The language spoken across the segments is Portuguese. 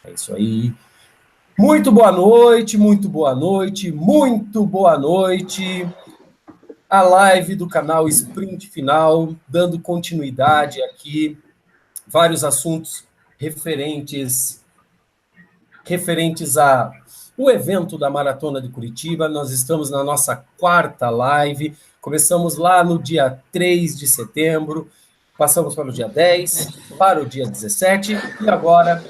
É isso aí. Muito boa noite, muito boa noite, muito boa noite. A live do canal Sprint Final, dando continuidade aqui, vários assuntos referentes a o evento da Maratona de Curitiba. Nós estamos na nossa quarta live. Começamos lá no dia 3 de setembro, passamos para o dia 10, para o dia 17 e agora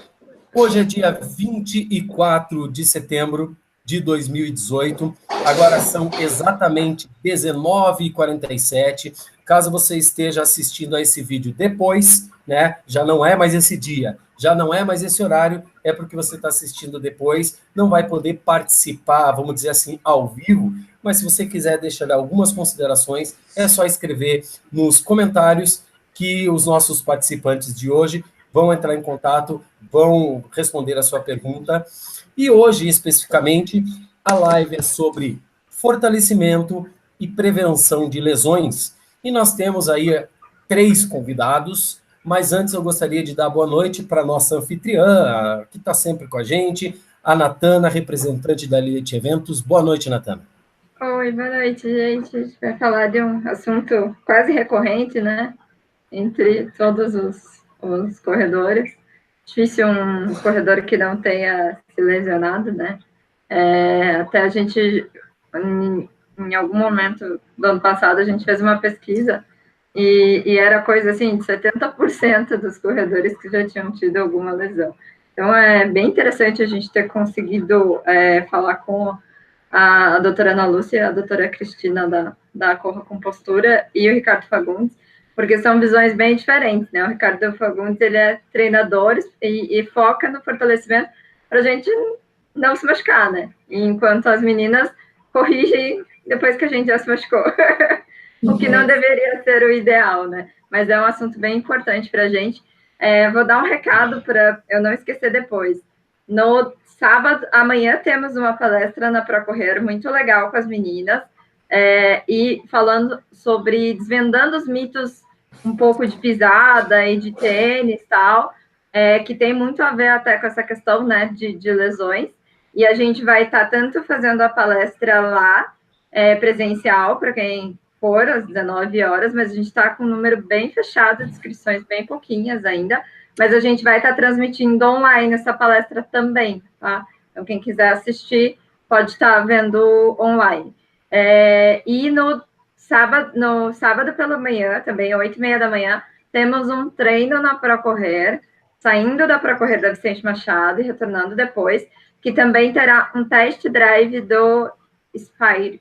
hoje é dia 24 de setembro de 2018. Agora são exatamente 19h47. Caso você esteja assistindo a esse vídeo depois, né? Já não é mais esse dia, já não é mais esse horário, é porque você está assistindo depois, não vai poder participar, vamos dizer assim, ao vivo. Mas se você quiser deixar algumas considerações, é só escrever nos comentários que os nossos participantes de hoje vão entrar em contato, vão responder a sua pergunta. E hoje, especificamente, a live é sobre fortalecimento e prevenção de lesões. E nós temos aí 3 convidados, mas antes eu gostaria de dar boa noite para a nossa anfitriã, que está sempre com a gente, a Natana, representante da Elite Eventos. Boa noite, Natana. Oi, boa noite, gente. A gente vai falar de um assunto quase recorrente, né? Entre todos os corredores. Difícil um corredor que não tenha se lesionado, né? Até a gente, em algum momento do ano passado, a gente fez uma pesquisa e era coisa assim, de 70% dos corredores que já tinham tido alguma lesão. Então, é bem interessante a gente ter conseguido falar com a doutora Ana Lúcia e a doutora Cristina da Corra com Postura e o Ricardo Fagundes, porque são visões bem diferentes, né? O Ricardo Fagundes, ele é treinador e foca no fortalecimento para a gente não se machucar, né? Enquanto as meninas corrigem depois que a gente já se machucou. O que não deveria ser o ideal, né? Mas é um assunto bem importante para a gente. Vou dar um recado para eu não esquecer depois. No sábado, amanhã, temos uma palestra na Procorrer muito legal com as meninas, e falando sobre desvendando os mitos um pouco de pisada e de tênis e tal, que tem muito a ver até com essa questão, né, de lesões. E a gente vai estar tanto fazendo a palestra lá, presencial, para quem for, às 19 horas, mas a gente está com um número bem fechado, de inscrições bem pouquinhas ainda, mas a gente vai estar transmitindo online essa palestra também, tá? Então, quem quiser assistir, pode estar vendo online. E no sábado pela manhã, também, 8h30 da manhã, temos um treino na Procorrer, saindo da Procorrer da Vicente Machado e retornando depois, que também terá um test drive do Spire,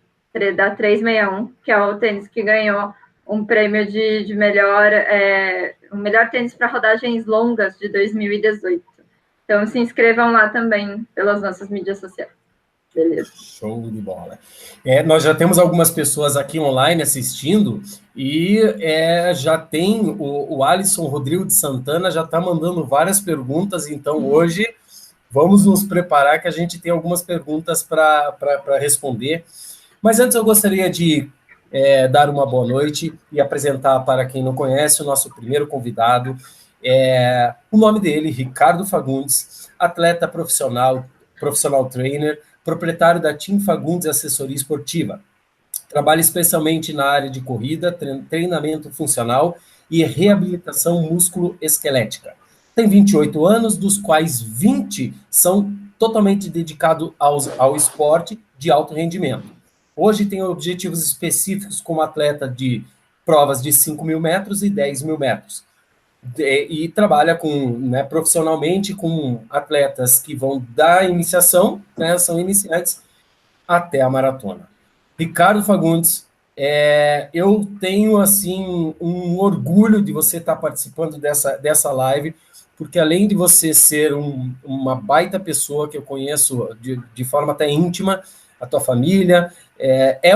da 361, que é o tênis que ganhou um prêmio de melhor, o melhor tênis para rodagens longas de 2018. Então, se inscrevam lá também pelas nossas mídias sociais. Beleza. Show de bola. Nós já temos algumas pessoas aqui online assistindo e já tem o Alisson Rodrigo de Santana já está mandando várias perguntas, então hoje vamos nos preparar que a gente tem algumas perguntas para responder. Mas antes eu gostaria de dar uma boa noite e apresentar para quem não conhece o nosso primeiro convidado. O nome dele, Ricardo Fagundes, atleta profissional trainer, proprietário da Team Fagundes Assessoria Esportiva. Trabalha especialmente na área de corrida, treinamento funcional e reabilitação músculo-esquelética. Tem 28 anos, dos quais 20 são totalmente dedicados ao esporte de alto rendimento. Hoje tem objetivos específicos como atleta de provas de 5.000 metros e 10.000 metros. E trabalha profissionalmente com atletas que vão da iniciação, né, são iniciantes, até a maratona. Ricardo Fagundes, eu tenho assim um orgulho de você estar participando dessa live, porque além de você ser uma baita pessoa que eu conheço de forma até íntima, a tua família,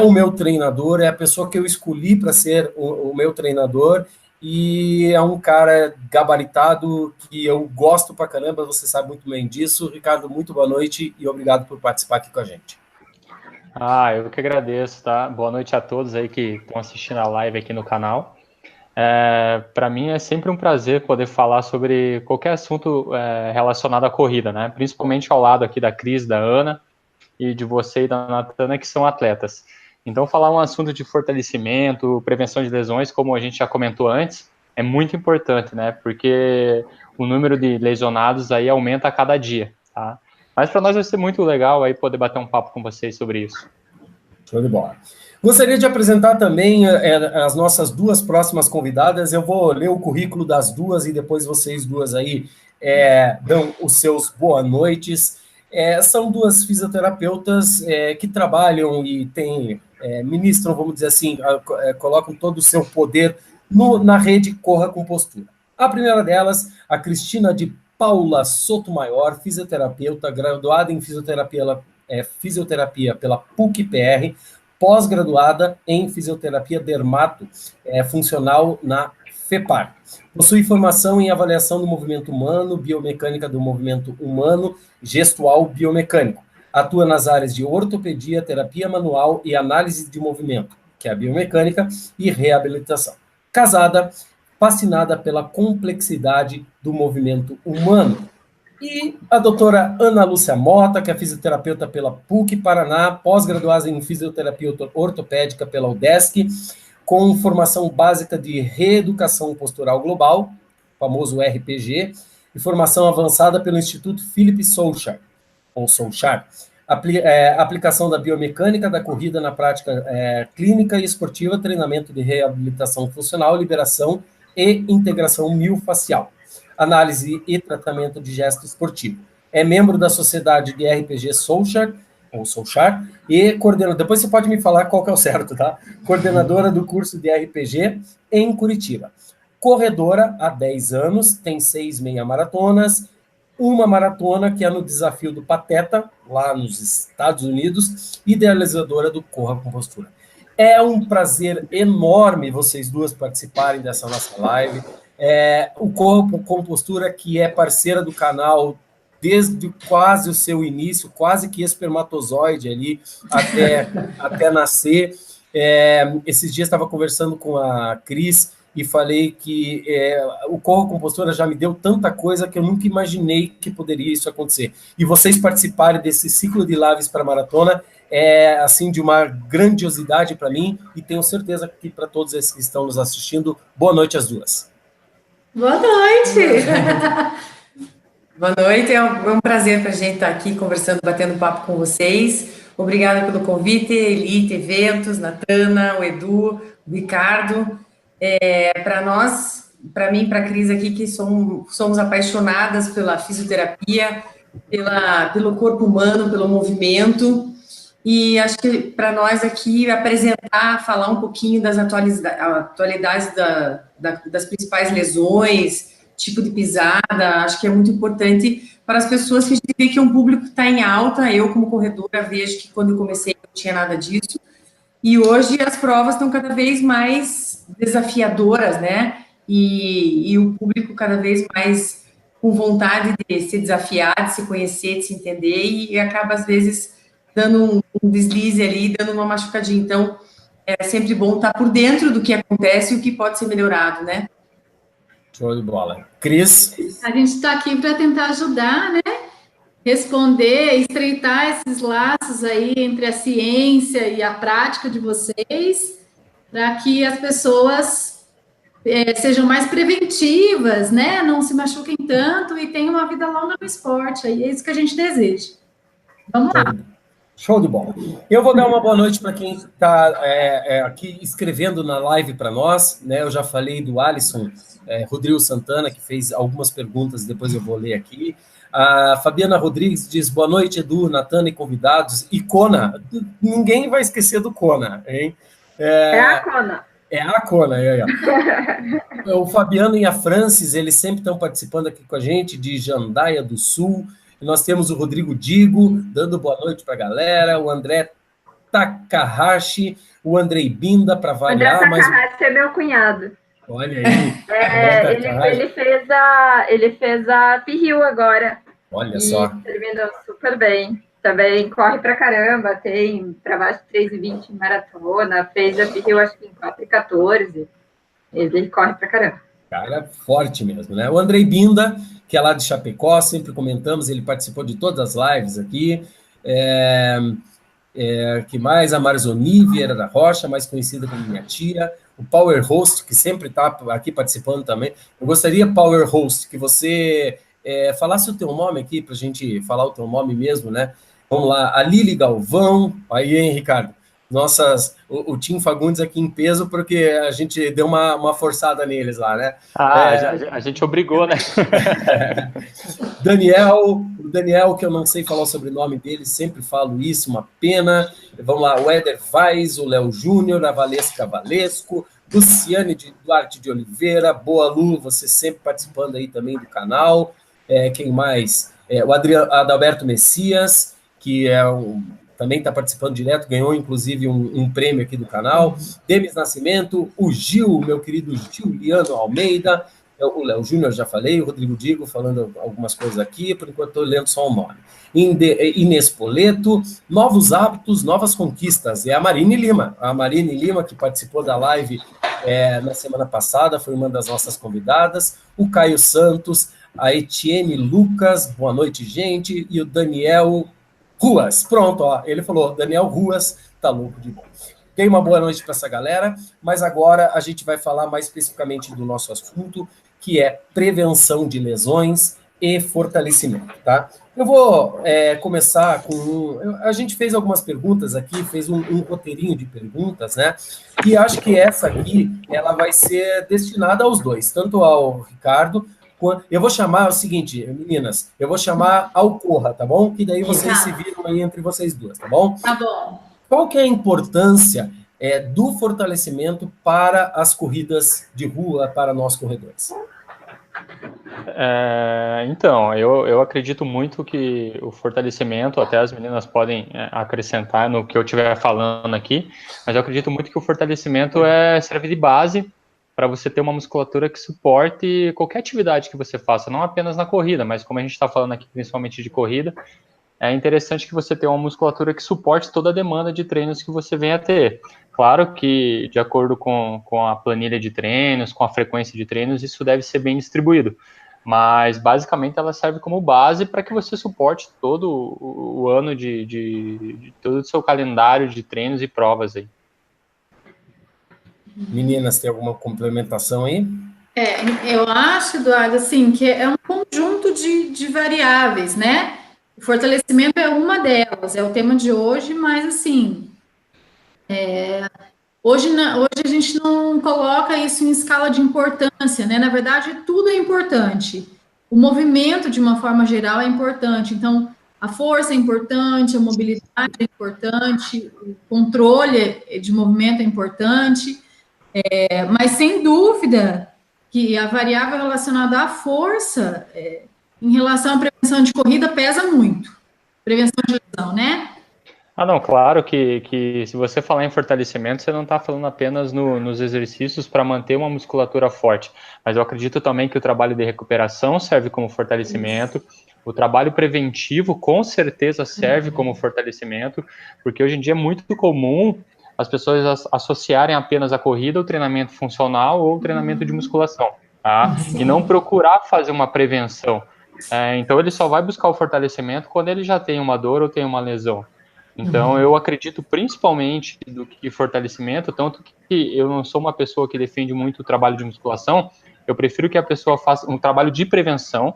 o meu treinador, é a pessoa que eu escolhi para ser o meu treinador, e é um cara gabaritado que eu gosto pra caramba, você sabe muito bem disso. Ricardo, muito boa noite e obrigado por participar aqui com a gente. Eu que agradeço, tá? Boa noite a todos aí que estão assistindo a live aqui no canal. Para mim é sempre um prazer poder falar sobre qualquer assunto relacionado à corrida, né? Principalmente ao lado aqui da Cris, da Ana e de você e da Natana, que são atletas. Então, falar um assunto de fortalecimento, prevenção de lesões, como a gente já comentou antes, é muito importante, né? Porque o número de lesionados aí aumenta a cada dia, tá? Mas para nós vai ser muito legal aí poder bater um papo com vocês sobre isso. Show de bola. Gostaria de apresentar também as nossas duas próximas convidadas. Eu vou ler o currículo das duas e depois vocês duas aí dão os seus boa noites. São duas fisioterapeutas que trabalham e ministram, vamos dizer assim, colocam todo o seu poder na rede Corra com Postura. A primeira delas, a Cristina de Paula Sotomayor, fisioterapeuta, graduada em fisioterapia pela PUC-PR, pós-graduada em fisioterapia dermato funcional na FEPAR. Possui formação em avaliação do movimento humano, biomecânica do movimento humano, gestual biomecânico. Atua nas áreas de ortopedia, terapia manual e análise de movimento, que é a biomecânica, e reabilitação. Casada, fascinada pela complexidade do movimento humano. E a doutora Ana Lúcia Mota, que é fisioterapeuta pela PUC Paraná, pós-graduada em fisioterapia ortopédica pela UDESC, com formação básica de reeducação postural global, famoso RPG, e formação avançada pelo Instituto Philip Solchar, ou Solchar, aplicação da biomecânica da corrida na prática clínica e esportiva, treinamento de reabilitação funcional, liberação e integração miofascial, análise e tratamento de gesto esportivo. É membro da sociedade de RPG Solchar, ou Solchar, e coordenadora, depois você pode me falar qual que é o certo, tá? Coordenadora do curso de RPG em Curitiba. Corredora há 10 anos, tem 6 meia maratonas, uma maratona que é no desafio do Pateta, lá nos Estados Unidos, idealizadora do Corra com Postura. É um prazer enorme vocês duas participarem dessa nossa live. O Corra com Postura, que é parceira do canal desde quase o seu início, quase que espermatozoide ali, até nascer. Esses dias estava conversando com a Cris e falei que o Corra com Postura já me deu tanta coisa que eu nunca imaginei que poderia isso acontecer. E vocês participarem desse ciclo de lives para maratona assim, de uma grandiosidade para mim, e tenho certeza que para todos esses que estão nos assistindo, boa noite às duas. Boa noite! Boa noite, é um prazer para a gente estar aqui conversando, batendo papo com vocês. Obrigada pelo convite, Elite Eventos, Natana, o Edu, o Ricardo. Para nós, para mim, para a Cris aqui, que somos apaixonadas pela fisioterapia, pelo corpo humano, pelo movimento. E acho que para nós aqui apresentar, falar um pouquinho das atualidades das principais lesões, tipo de pisada, acho que é muito importante para as pessoas que a gente vê que um público está em alta. Eu, como corredora, vejo que quando eu comecei não tinha nada disso. E hoje as provas estão cada vez mais desafiadoras, né? E o público cada vez mais com vontade de se desafiar, de se conhecer, de se entender, e acaba, às vezes, dando um deslize ali, dando uma machucadinha. Então, é sempre bom estar por dentro do que acontece e o que pode ser melhorado, né? Show de bola. Cris? A gente está aqui para tentar ajudar, né? Responder, estreitar esses laços aí entre a ciência e a prática de vocês, para que as pessoas sejam mais preventivas, né? Não se machuquem tanto e tenham uma vida longa no esporte. Aí é isso que a gente deseja. Vamos lá. Show de bola. Eu vou dar uma boa noite para quem está aqui escrevendo na live para nós, né? Eu já falei do Alisson Rodrigo Santana, que fez algumas perguntas, depois eu vou ler aqui. A Fabiana Rodrigues diz, boa noite, Edu, Natana e convidados. E Kona, ninguém vai esquecer do Kona, hein? A Kona. A Kona, O Fabiano e a Francis, eles sempre estão participando aqui com a gente, de Jandaia do Sul. E nós temos o Rodrigo Digo, dando boa noite para a galera, o André Takahashi, o Andrei Binda, para variar. André Takahashi é meu cunhado. Olha aí. Ele fez a P-Hill agora. Olha só. Terminou super bem. Também corre pra caramba, tem para baixo de 3,20 em maratona, fez a P-Hill acho que em 4,14. Ele corre pra caramba. Cara, forte mesmo, né? O Andrei Binda, que é lá de Chapecó, sempre comentamos, ele participou de todas as lives aqui. Que mais? A Marzoni Vieira da Rocha, mais conhecida como minha tia. O Power Host, que sempre está aqui participando também. Eu gostaria, Power Host, que você falasse o teu nome aqui, para a gente falar o teu nome mesmo, né? Vamos lá, a Lili Galvão. Aí, hein, Ricardo? O Tim Fagundes aqui em peso, porque a gente deu uma forçada neles lá, né? A gente obrigou, né? O Daniel, que eu não sei falar o sobrenome dele, sempre falo isso, uma pena. Vamos lá, o Éder Vaz, o Léo Júnior, a Valesca Valesco, Luciane Duarte de Oliveira, boa Lu, você sempre participando aí também do canal. Quem mais? O Adalberto Messias, que também está participando direto, ganhou inclusive um prêmio aqui do canal. Demis Nascimento, o Gil, meu querido Giuliano Almeida, o Léo Júnior, já falei, o Rodrigo Digo falando algumas coisas aqui, por enquanto estou lendo só o nome. Inês Poleto, novos hábitos, novas conquistas, é a Marine Lima. A Marine Lima, que participou da live na semana passada, foi uma das nossas convidadas. O Caio Santos, a Etienne Lucas, boa noite, gente, e o Daniel Ruas, pronto, ó, ele falou, Daniel Ruas, tá louco de bom. Tem uma boa noite para essa galera, mas agora a gente vai falar mais especificamente do nosso assunto, que é prevenção de lesões e fortalecimento, tá? Eu vou começar com... A gente fez algumas perguntas aqui, fez um roteirinho de perguntas, né? E acho que essa aqui, ela vai ser destinada aos dois, tanto ao Ricardo. Eu vou chamar o seguinte, meninas, eu vou chamar Alcorra, tá bom? Que daí vocês se viram aí entre vocês duas, tá bom? Tá bom. Qual que é a importância do fortalecimento para as corridas de rua, para nós corredores? Então, eu acredito muito que o fortalecimento, até as meninas podem acrescentar no que eu estiver falando aqui, mas eu acredito muito que o fortalecimento serve de base para você ter uma musculatura que suporte qualquer atividade que você faça, não apenas na corrida, mas como a gente está falando aqui principalmente de corrida, é interessante que você tenha uma musculatura que suporte toda a demanda de treinos que você venha a ter. Claro que, de acordo com a planilha de treinos, com a frequência de treinos, isso deve ser bem distribuído, mas basicamente ela serve como base para que você suporte todo o ano de todo o seu calendário de treinos e provas aí. Meninas, tem alguma complementação aí? Eu acho, Eduardo, assim, que é um conjunto de variáveis, né? O fortalecimento é uma delas, é o tema de hoje, mas, assim, hoje a gente não coloca isso em escala de importância, né? Na verdade, tudo é importante. O movimento, de uma forma geral, é importante. Então, a força é importante, a mobilidade é importante, o controle de movimento é importante. Mas, sem dúvida, que a variável relacionada à força, em relação à prevenção de corrida, pesa muito. Prevenção de lesão, né? Não, claro que se você falar em fortalecimento, você não está falando apenas nos exercícios para manter uma musculatura forte, mas eu acredito também que o trabalho de recuperação serve como fortalecimento, o trabalho preventivo com certeza serve como fortalecimento, porque hoje em dia é muito comum as pessoas associarem apenas a corrida ao treinamento funcional ou treinamento de musculação, tá? E não procurar fazer uma prevenção. Então, ele só vai buscar o fortalecimento quando ele já tem uma dor ou tem uma lesão. Então, eu acredito principalmente do que fortalecimento, tanto que eu não sou uma pessoa que defende muito o trabalho de musculação, eu prefiro que a pessoa faça um trabalho de prevenção,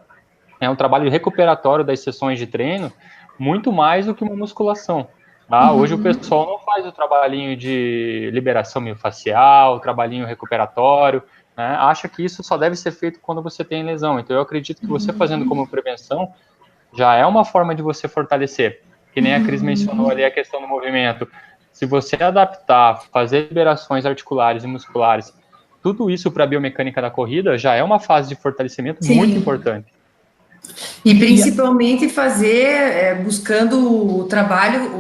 um trabalho recuperatório das sessões de treino, muito mais do que uma musculação. Hoje o pessoal não faz o trabalhinho de liberação miofascial, o trabalhinho recuperatório, né? Acha que isso só deve ser feito quando você tem lesão. Então eu acredito que você fazendo como prevenção já é uma forma de você fortalecer. Que nem a Cris mencionou ali a questão do movimento. Se você adaptar, fazer liberações articulares e musculares, tudo isso para a biomecânica da corrida já é uma fase de fortalecimento muito importante. E principalmente fazer, buscando o trabalho,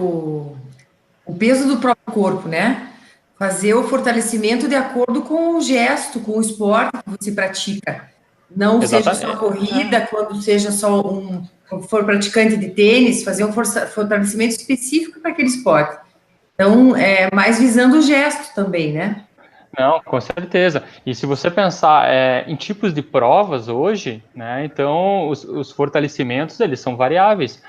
o peso do próprio corpo, né? Fazer o fortalecimento de acordo com o gesto, com o esporte que você pratica. Não seja só corrida, quando seja só for praticante de tênis, fazer um fortalecimento específico para aquele esporte. Então, mais visando o gesto também, né? Não, com certeza. E se você pensar em tipos de provas hoje, né, então os fortalecimentos, eles são variáveis.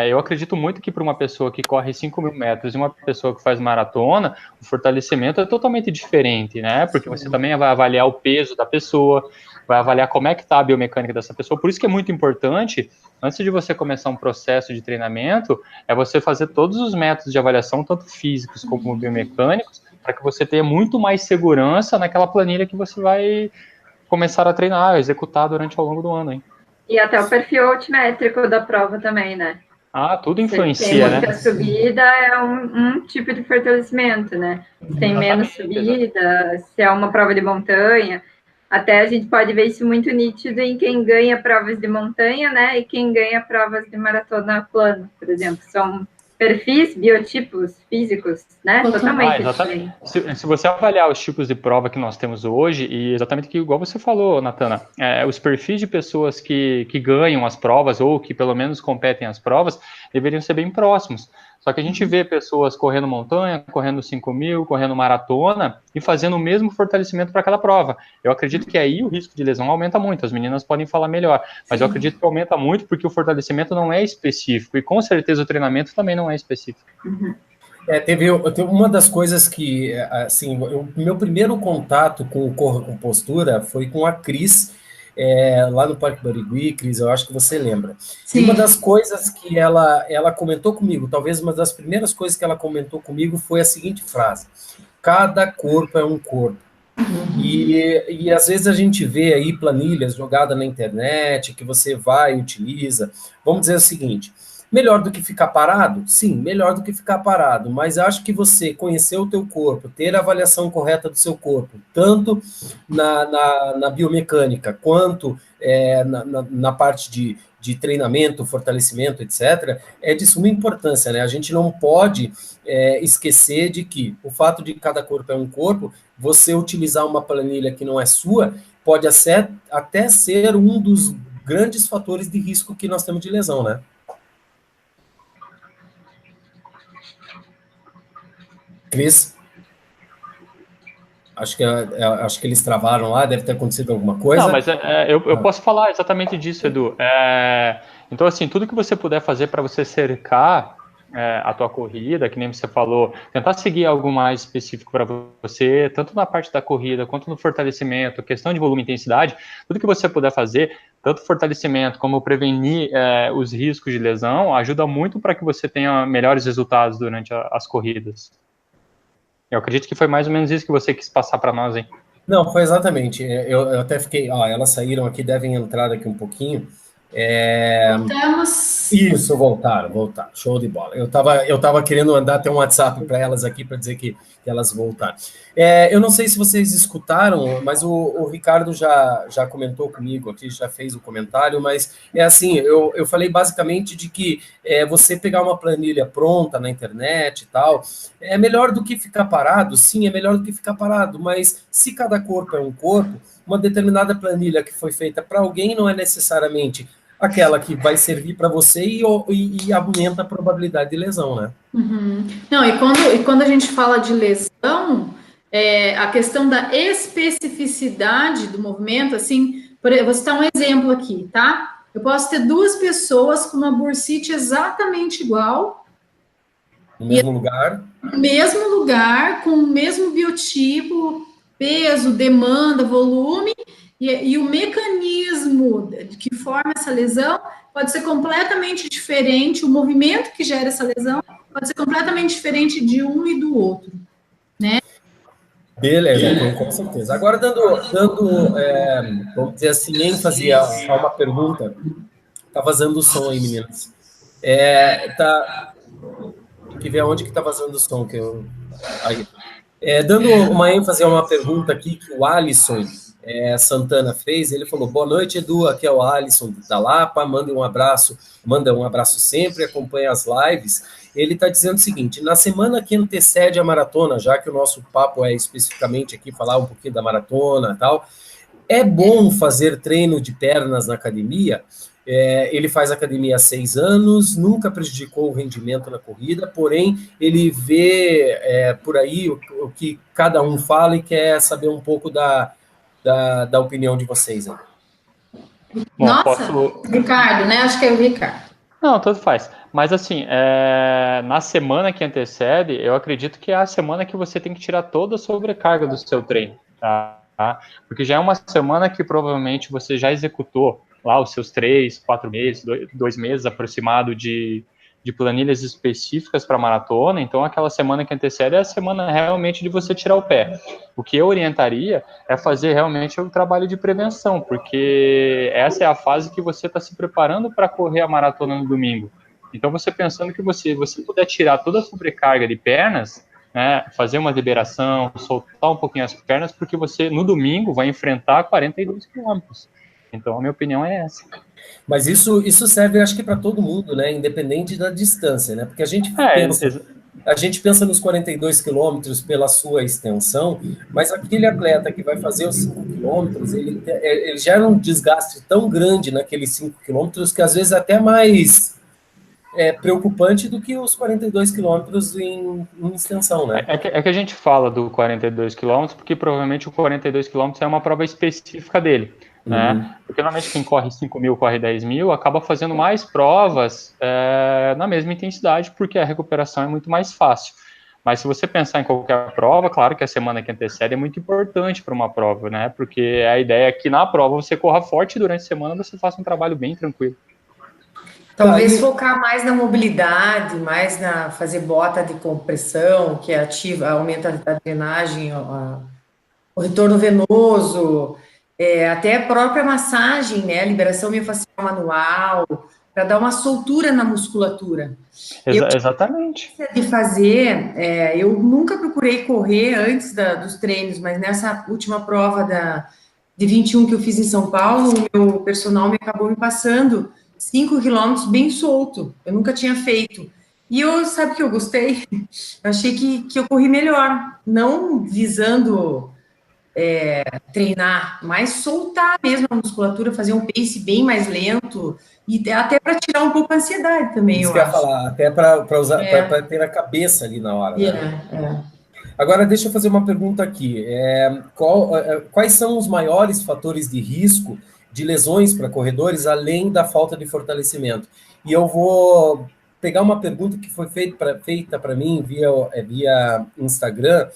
Eu acredito muito que para uma pessoa que corre 5.000 metros e uma pessoa que faz maratona, o fortalecimento é totalmente diferente, né, porque você também vai avaliar o peso da pessoa, vai avaliar como é que está a biomecânica dessa pessoa. Por isso que é muito importante, antes de você começar um processo de treinamento, é você fazer todos os métodos de avaliação, tanto físicos como biomecânicos, para que você tenha muito mais segurança naquela planilha que você vai começar a treinar, a executar durante ao longo do ano, hein? E até o perfil altimétrico da prova também, né? Ah, tudo influencia, tem né? A subida é um tipo de fortalecimento, né? Se tem menos subida, se é uma prova de montanha. Até a gente pode ver isso muito nítido em quem ganha provas de montanha, né? E quem ganha provas de maratona plano, por exemplo. São perfis, biotipos físicos, né? Totalmente diferentes. Se você avaliar os tipos de prova que nós temos hoje, e exatamente que, igual você falou, Natana, os perfis de pessoas que ganham as provas, ou que pelo menos competem as provas, deveriam ser bem próximos. Só que a gente vê pessoas correndo montanha, correndo 5.000, correndo maratona e fazendo o mesmo fortalecimento para cada prova. Eu acredito que aí o risco de lesão aumenta muito. As meninas podem falar melhor, mas eu acredito que aumenta muito porque o fortalecimento não é específico e com certeza o treinamento também não é específico. Teve uma das coisas que, assim, meu primeiro contato com o Corra com Postura foi com a Cris, lá no Parque Barigui. Cris, eu acho que você lembra. Sim. E uma das coisas que ela comentou comigo, talvez uma das primeiras coisas que ela comentou comigo foi a seguinte frase: cada corpo é um corpo. E às vezes a gente vê aí planilhas jogadas na internet, que você vai e utiliza. Vamos dizer o seguinte: melhor do que ficar parado? Sim, melhor do que ficar parado, mas acho que você conhecer o teu corpo, ter a avaliação correta do seu corpo, tanto na biomecânica, quanto na parte de treinamento, fortalecimento, etc., é de suma importância, né? A gente não pode esquecer de que o fato de cada corpo é um corpo, você utilizar uma planilha que não é sua, pode até ser um dos grandes fatores de risco que nós temos de lesão, né? Cris? Acho que eles travaram lá, deve ter acontecido alguma coisa. Não, mas eu posso falar exatamente disso, Edu. Então, assim, tudo que você puder fazer para você cercar a tua corrida, que nem você falou, tentar seguir algo mais específico para você, tanto na parte da corrida, quanto no fortalecimento, questão de volume e intensidade, tudo que você puder fazer, tanto fortalecimento como prevenir os riscos de lesão, ajuda muito para que você tenha melhores resultados durante as corridas. Eu acredito que foi mais ou menos isso que você quis passar para nós, hein? Não, foi exatamente. Eu até fiquei... elas saíram aqui, devem entrar aqui um pouquinho. Voltamos. Isso, voltaram. Show de bola. Eu tava querendo mandar até um WhatsApp para elas aqui para dizer que elas voltaram. Eu não sei se vocês escutaram, mas o Ricardo já comentou comigo aqui, já fez o comentário, mas assim, eu falei basicamente de que você pegar uma planilha pronta na internet e tal, é melhor do que ficar parado. Sim, é melhor do que ficar parado, mas se cada corpo é um corpo, uma determinada planilha que foi feita para alguém não é necessariamente aquela que vai servir para você e aumenta a probabilidade de lesão, né? Uhum. Não, e quando a gente fala de lesão, a questão da especificidade do movimento, assim, vou citar um exemplo aqui, tá? Eu posso ter duas pessoas com uma bursite exatamente igual. No mesmo lugar? No mesmo lugar, com o mesmo biotipo, peso, demanda, volume, e o mecanismo que forma essa lesão pode ser completamente diferente, o movimento que gera essa lesão pode ser completamente diferente de um e do outro, né? Beleza, com certeza. Agora, dando vamos dizer assim, ênfase a uma pergunta, tá vazando o som aí, meninas. Tem que ver aonde que tá vazando o som, que eu... Aí. Dando uma ênfase a uma pergunta aqui que o Alisson Santana fez, ele falou: boa noite, Edu, aqui é o Alisson da Lapa, manda um abraço sempre, acompanha as lives. Ele está dizendo o seguinte: na semana que antecede a maratona, já que o nosso papo é especificamente aqui falar um pouquinho da maratona e tal, é bom fazer treino de pernas na academia? Ele faz academia há 6 anos, nunca prejudicou o rendimento na corrida, porém, ele vê por aí o que cada um fala e quer saber um pouco da opinião de vocês. Né? Bom, nossa, Ricardo, né? Acho que é o Ricardo. Não, tanto faz. Mas assim, na semana que antecede, eu acredito que é a semana que você tem que tirar toda a sobrecarga do seu treino, tá? Porque já é uma semana que provavelmente você já executou lá os seus 3, 4 meses, 2 meses aproximado de planilhas específicas para maratona, então aquela semana que antecede é a semana realmente de você tirar o pé. O que eu orientaria é fazer realmente o trabalho de prevenção, porque essa é a fase que você está se preparando para correr a maratona no domingo. Então você pensando que você puder tirar toda a sobrecarga de pernas, né, fazer uma liberação, soltar um pouquinho as pernas, porque você no domingo vai enfrentar 42 quilômetros. Então, a minha opinião é essa. Mas isso serve, acho que, para todo mundo, né? Independente da distância, né? Porque a gente pensa nos 42 quilômetros pela sua extensão, mas aquele atleta que vai fazer os 5 quilômetros, ele gera um desgaste tão grande naqueles 5 quilômetros que, às vezes, é até mais preocupante do que os 42 quilômetros em extensão, né? É que a gente fala do 42 quilômetros porque, provavelmente, o 42 quilômetros é uma prova específica dele. Né? Porque normalmente quem corre 5 mil, corre 10 mil, acaba fazendo mais provas na mesma intensidade, porque a recuperação é muito mais fácil. Mas se você pensar em qualquer prova, claro que a semana que antecede é muito importante para uma prova, né? Porque a ideia é que na prova você corra forte e durante a semana você faça um trabalho bem tranquilo. Talvez focar mais na mobilidade, mais na fazer bota de compressão, que ativa, aumenta a drenagem, o retorno venoso, até a própria massagem, né, liberação miofascial manual, para dar uma soltura na musculatura. Exatamente. De fazer, eu nunca procurei correr antes dos treinos, mas nessa última prova de 21 que eu fiz em São Paulo, o meu personal acabou me passando 5 quilômetros bem solto, eu nunca tinha feito. E sabe o que eu gostei? Eu achei que eu corri melhor, não visando treinar, mas soltar mesmo a musculatura, fazer um pace bem mais lento, e até para tirar um pouco a ansiedade também, eu acho. Falar, até para usar, para ter a cabeça ali na hora. Né? Agora, deixa eu fazer uma pergunta aqui. Quais são os maiores fatores de risco de lesões para corredores, além da falta de fortalecimento? E eu vou pegar uma pergunta que foi feita para mim via Instagram,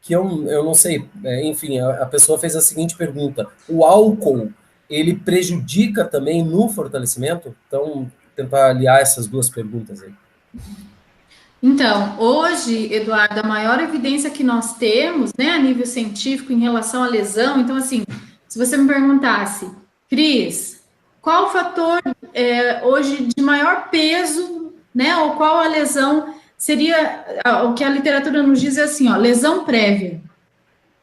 que eu não sei, enfim, a pessoa fez a seguinte pergunta: o álcool, ele prejudica também no fortalecimento? Então, tentar aliar essas duas perguntas aí. Então, hoje, Eduardo, a maior evidência que nós temos, né, a nível científico em relação à lesão, então, assim, se você me perguntasse, Cris, qual o fator hoje de maior peso, né, ou qual a lesão seria, o que a literatura nos diz é assim, ó, lesão prévia,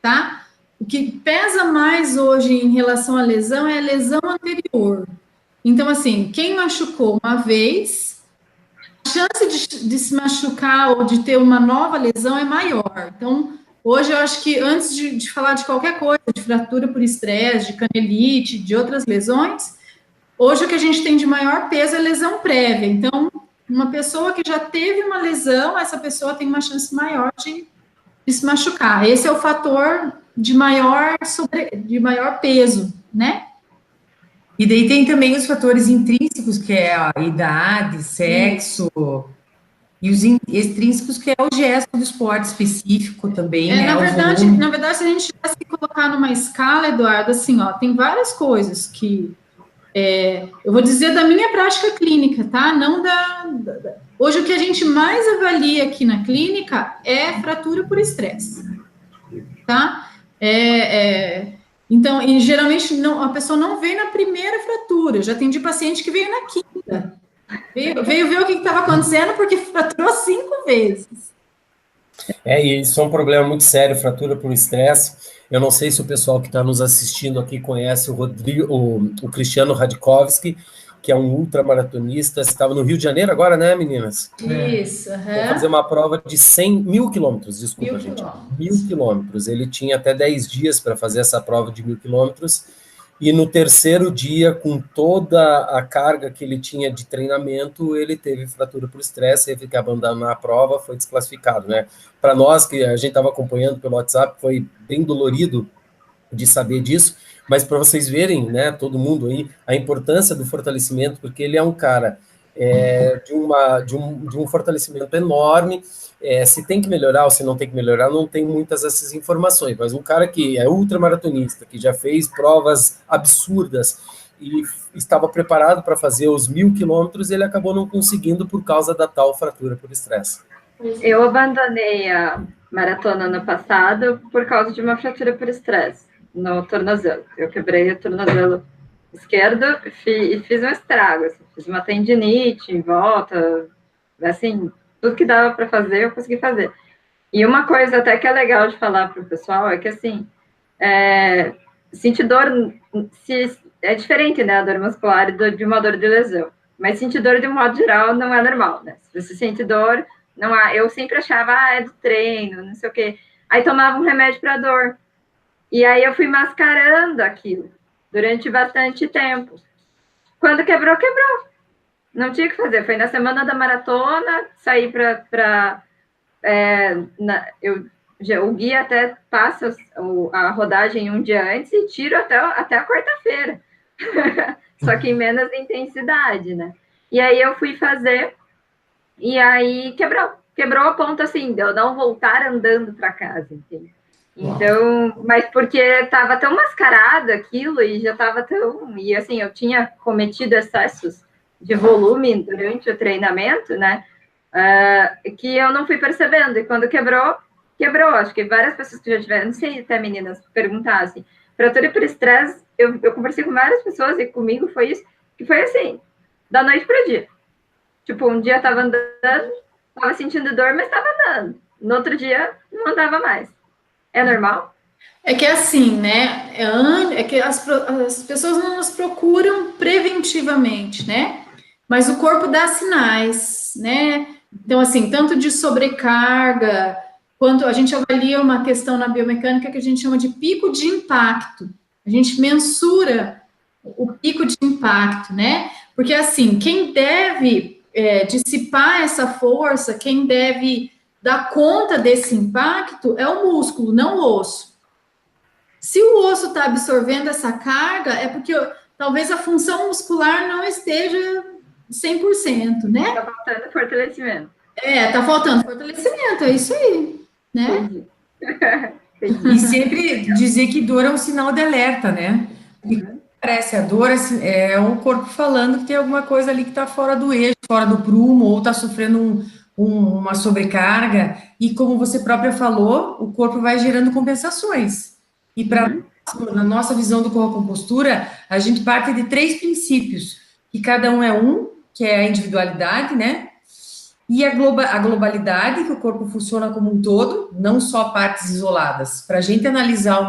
tá? O que pesa mais hoje em relação à lesão é a lesão anterior. Então, assim, quem machucou uma vez, a chance de se machucar ou de ter uma nova lesão é maior. Então, hoje eu acho que antes de falar de qualquer coisa, de fratura por estresse, de canelite, de outras lesões, hoje o que a gente tem de maior peso é lesão prévia. Então, uma pessoa que já teve uma lesão, essa pessoa tem uma chance maior de se machucar. Esse é o fator de maior peso, né? E daí tem também os fatores intrínsecos, que é a idade, sexo, e os extrínsecos, que é o gesto do esporte específico também, né? Na verdade, se a gente tivesse que colocar numa escala, Eduardo, assim, ó, tem várias coisas que eu vou dizer da minha prática clínica, tá? Não hoje o que a gente mais avalia aqui na clínica é fratura por estresse, tá? Então, e geralmente a pessoa não veio na primeira fratura. Eu já atendi paciente que veio na quinta. Veio ver o que estava acontecendo porque fraturou 5 vezes. E isso é um problema muito sério, fratura por estresse. Eu não sei se o pessoal que está nos assistindo aqui conhece o Cristiano Radkovski, que é um ultramaratonista. Estava no Rio de Janeiro agora, né, meninas? Isso. Vai fazer uma prova de 100.000 quilômetros, desculpa, gente. 1.000 quilômetros. Ele tinha até 10 dias para fazer essa prova de 1.000 quilômetros. e no terceiro dia, com toda a carga que ele tinha de treinamento, ele teve fratura por estresse, teve que abandonar a prova, foi desclassificado, né? Para nós, que a gente estava acompanhando pelo WhatsApp, foi bem dolorido de saber disso, mas para vocês verem, né, todo mundo aí, a importância do fortalecimento, porque ele é um cara de um fortalecimento enorme. Se tem que melhorar ou se não tem que melhorar, não tem muitas essas informações, mas um cara que é ultramaratonista, que já fez provas absurdas e estava preparado para fazer os 1.000 quilômetros, ele acabou não conseguindo por causa da tal fratura por estresse. Eu abandonei a maratona ano passado por causa de uma fratura por estresse no tornozelo. Eu quebrei o tornozelo esquerdo e fiz um estrago, assim, fiz uma tendinite em volta, assim, tudo que dava para fazer, eu consegui fazer. E uma coisa até que é legal de falar para o pessoal é que, assim, sentir dor é diferente, né, a dor muscular de uma dor de lesão. Mas sentir dor, de um modo geral, não é normal, né? Se você sente dor, não há... Eu sempre achava, é do treino, não sei o quê. Aí tomava um remédio para dor. E aí eu fui mascarando aquilo durante bastante tempo. Quando quebrou, quebrou. Não tinha o que fazer. Foi na semana da maratona, saí o guia até passa a rodagem um dia antes e tiro até a quarta-feira. Só que em menos intensidade, né? E aí eu fui fazer e aí quebrou a ponto, assim, de eu não voltar andando para casa, entende? Então, mas porque estava tão mascarado aquilo e já estava tão... E assim, eu tinha cometido excessos de volume durante o treinamento, né? Que eu não fui percebendo. E quando quebrou. Acho que várias pessoas que já tiveram, não sei até meninas, perguntassem. Fratura por estresse, eu conversei com várias pessoas e comigo foi isso, que foi assim, da noite para o dia. Tipo, um dia estava andando, estava sentindo dor, mas estava andando. No outro dia, não andava mais. É normal? É que assim, né? É que as pessoas não nos procuram preventivamente, né? Mas o corpo dá sinais, né? Então, assim, tanto de sobrecarga, quanto a gente avalia uma questão na biomecânica que a gente chama de pico de impacto. A gente mensura o pico de impacto, né? Porque, assim, quem deve dissipar essa força, quem deve dar conta desse impacto é o músculo, não o osso. Se o osso está absorvendo essa carga, é porque talvez a função muscular não esteja 100%, né? Está faltando fortalecimento. Está faltando fortalecimento, é isso aí, né? E sempre dizer que dor é um sinal de alerta, né? Parece a dor é o corpo falando que tem alguma coisa ali que está fora do eixo, fora do prumo, ou está sofrendo uma sobrecarga, e como você própria falou, o corpo vai gerando compensações. E na nossa visão do corpo com postura, a gente parte de 3 princípios, que cada um é que é a individualidade, né? E a globalidade, que o corpo funciona como um todo, não só partes isoladas. Para a gente analisar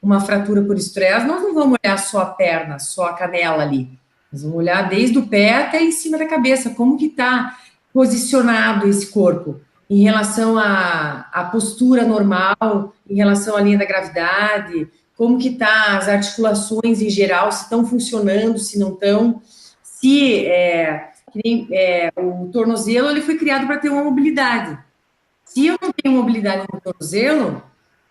uma fratura por estresse, nós não vamos olhar só a perna, só a canela ali. Nós vamos olhar desde o pé até em cima da cabeça, como que está posicionado esse corpo em relação à postura normal, em relação à linha da gravidade, como que tá as articulações em geral, se estão funcionando, se não estão, o tornozelo ele foi criado para ter uma mobilidade. Se eu não tenho mobilidade no tornozelo,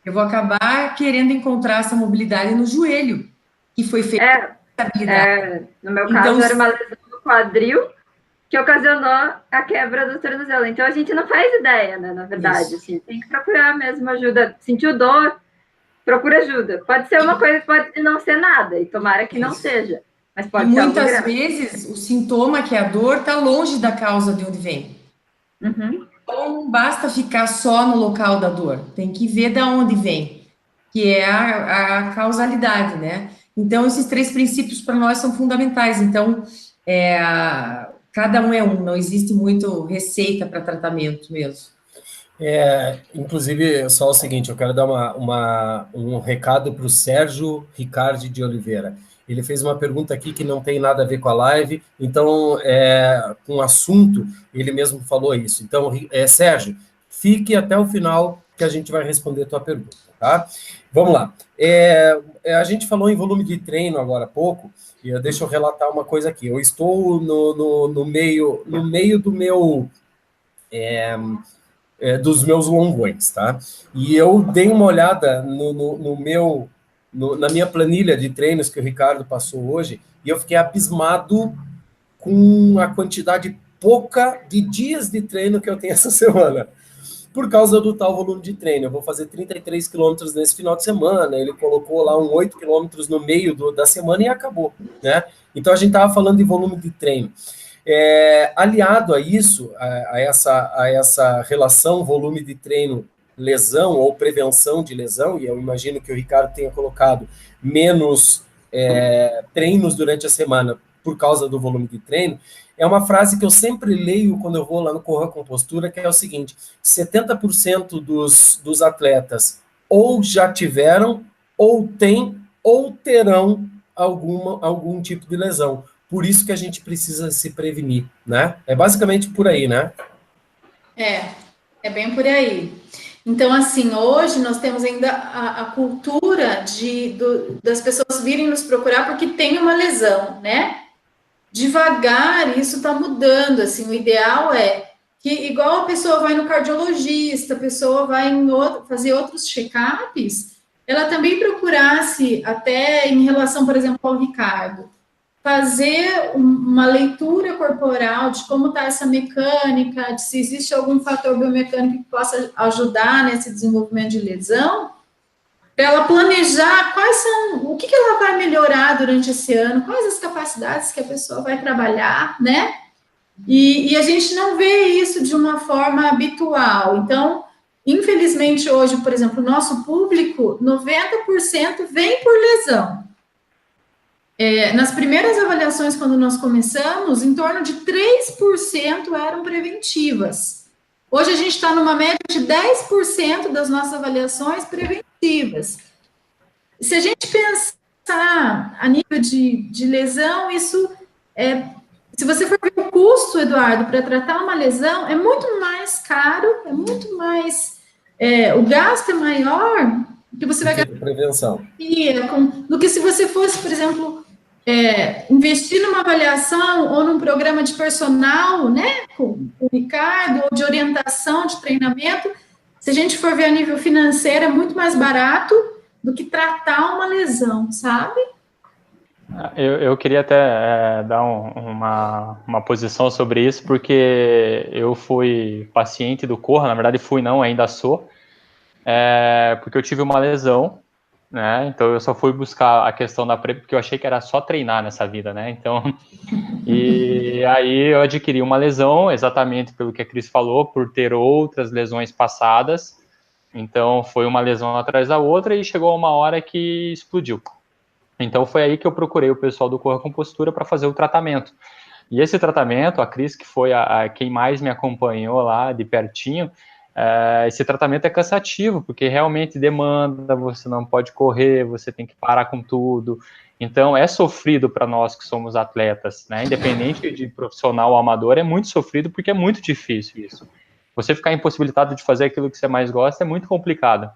eu vou acabar querendo encontrar essa mobilidade no joelho, que foi feito para estabilidade. No meu caso, era uma lesão no quadril que ocasionou a quebra do tornozelo. Então, a gente não faz ideia, né, na verdade. Assim, tem que procurar mesmo ajuda. Sentiu dor, procura ajuda. Pode ser uma coisa, pode não ser nada, e tomara que não seja. Mas pode ser muitas vezes, o sintoma, que é a dor, está longe da causa de onde vem. Uhum. Então, não basta ficar só no local da dor. Tem que ver de onde vem, que é a causalidade, né? Então, esses 3 princípios para nós são fundamentais. Então, cada um é não existe muito receita para tratamento mesmo. Inclusive, só o seguinte, eu quero dar um recado para o Sérgio Ricardi de Oliveira. Ele fez uma pergunta aqui que não tem nada a ver com a live, então, com o assunto, ele mesmo falou isso. Então, Sérgio, fique até o final que a gente vai responder a tua pergunta. tá? Vamos lá. A gente falou em volume de treino agora há pouco, e deixa eu relatar uma coisa aqui. Eu estou no meio do meu... dos meus longões, tá? E eu dei uma olhada na minha planilha de treinos que o Ricardo passou hoje, e eu fiquei abismado com a quantidade pouca de dias de treino que eu tenho essa semana, por causa do tal volume de treino. Eu vou fazer 33 quilômetros nesse final de semana, ele colocou lá 8 quilômetros no meio da semana e acabou, né? Então a gente estava falando de volume de treino. Aliado a isso, a essa relação volume de treino lesão ou prevenção de lesão, e eu imagino que o Ricardo tenha colocado menos treinos durante a semana por causa do volume de treino, é uma frase que eu sempre leio quando eu vou lá no Corra com Postura, que é o seguinte: 70% dos atletas ou já tiveram, ou têm, ou terão algum tipo de lesão. Por isso que a gente precisa se prevenir, né? É basicamente por aí, né? É bem por aí. Então, assim, hoje nós temos ainda a cultura das pessoas virem nos procurar porque tem uma lesão, né? Devagar, isso está mudando, assim, o ideal é que, igual a pessoa vai no cardiologista, a pessoa vai fazer outros check-ups, ela também procurasse, até em relação, por exemplo, ao Ricardo, fazer uma leitura corporal de como está essa mecânica, de se existe algum fator biomecânico que possa ajudar nesse desenvolvimento de lesão, para ela planejar o que ela vai melhorar durante esse ano, quais as capacidades que a pessoa vai trabalhar, né? E a gente não vê isso de uma forma habitual. Então, infelizmente, hoje, por exemplo, o nosso público, 90% vem por lesão. Nas primeiras avaliações, quando nós começamos, em torno de 3% eram preventivas. Hoje a gente está numa média de 10% das nossas avaliações preventivas. Se a gente pensar a nível de lesão, isso se você for ver o custo, Eduardo, para tratar uma lesão, é muito mais caro, é muito mais... o gasto é maior do que você vai gastar prevenção. Do que se você fosse, por exemplo, investir numa avaliação ou num programa de personal, né, com o Ricardo, ou de orientação, de treinamento. Se a gente for ver a nível financeiro, é muito mais barato do que tratar uma lesão, sabe? Eu queria até dar uma posição sobre isso, porque eu fui paciente do Corra, na verdade fui não, ainda sou, porque eu tive uma lesão, né? Então eu só fui buscar a questão da porque eu achei que era só treinar nessa vida, né? Então, e aí eu adquiri uma lesão, exatamente pelo que a Cris falou, por ter outras lesões passadas. Então foi uma lesão atrás da outra e chegou uma hora que explodiu. Então foi aí que eu procurei o pessoal do Corra com Postura para fazer o tratamento. E esse tratamento, a Cris, que foi quem mais me acompanhou lá de pertinho, esse tratamento é cansativo, porque realmente demanda, você não pode correr, você tem que parar com tudo. Então, é sofrido para nós que somos atletas, né? Independente de profissional ou amador, é muito sofrido, porque é muito difícil isso. Você ficar impossibilitado de fazer aquilo que você mais gosta é muito complicado.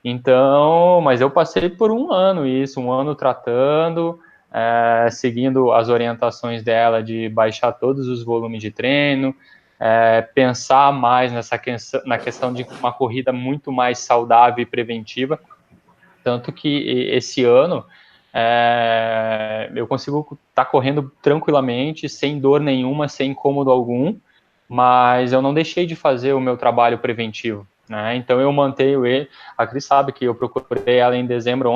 Então, mas eu passei por um ano tratando, seguindo as orientações dela de baixar todos os volumes de treino, pensar mais na questão de uma corrida muito mais saudável e preventiva, tanto que esse ano eu consigo estar correndo tranquilamente, sem dor nenhuma, sem incômodo algum, mas eu não deixei de fazer o meu trabalho preventivo, né? Então eu mantenho ele. A Cris sabe que eu procurei ela em dezembro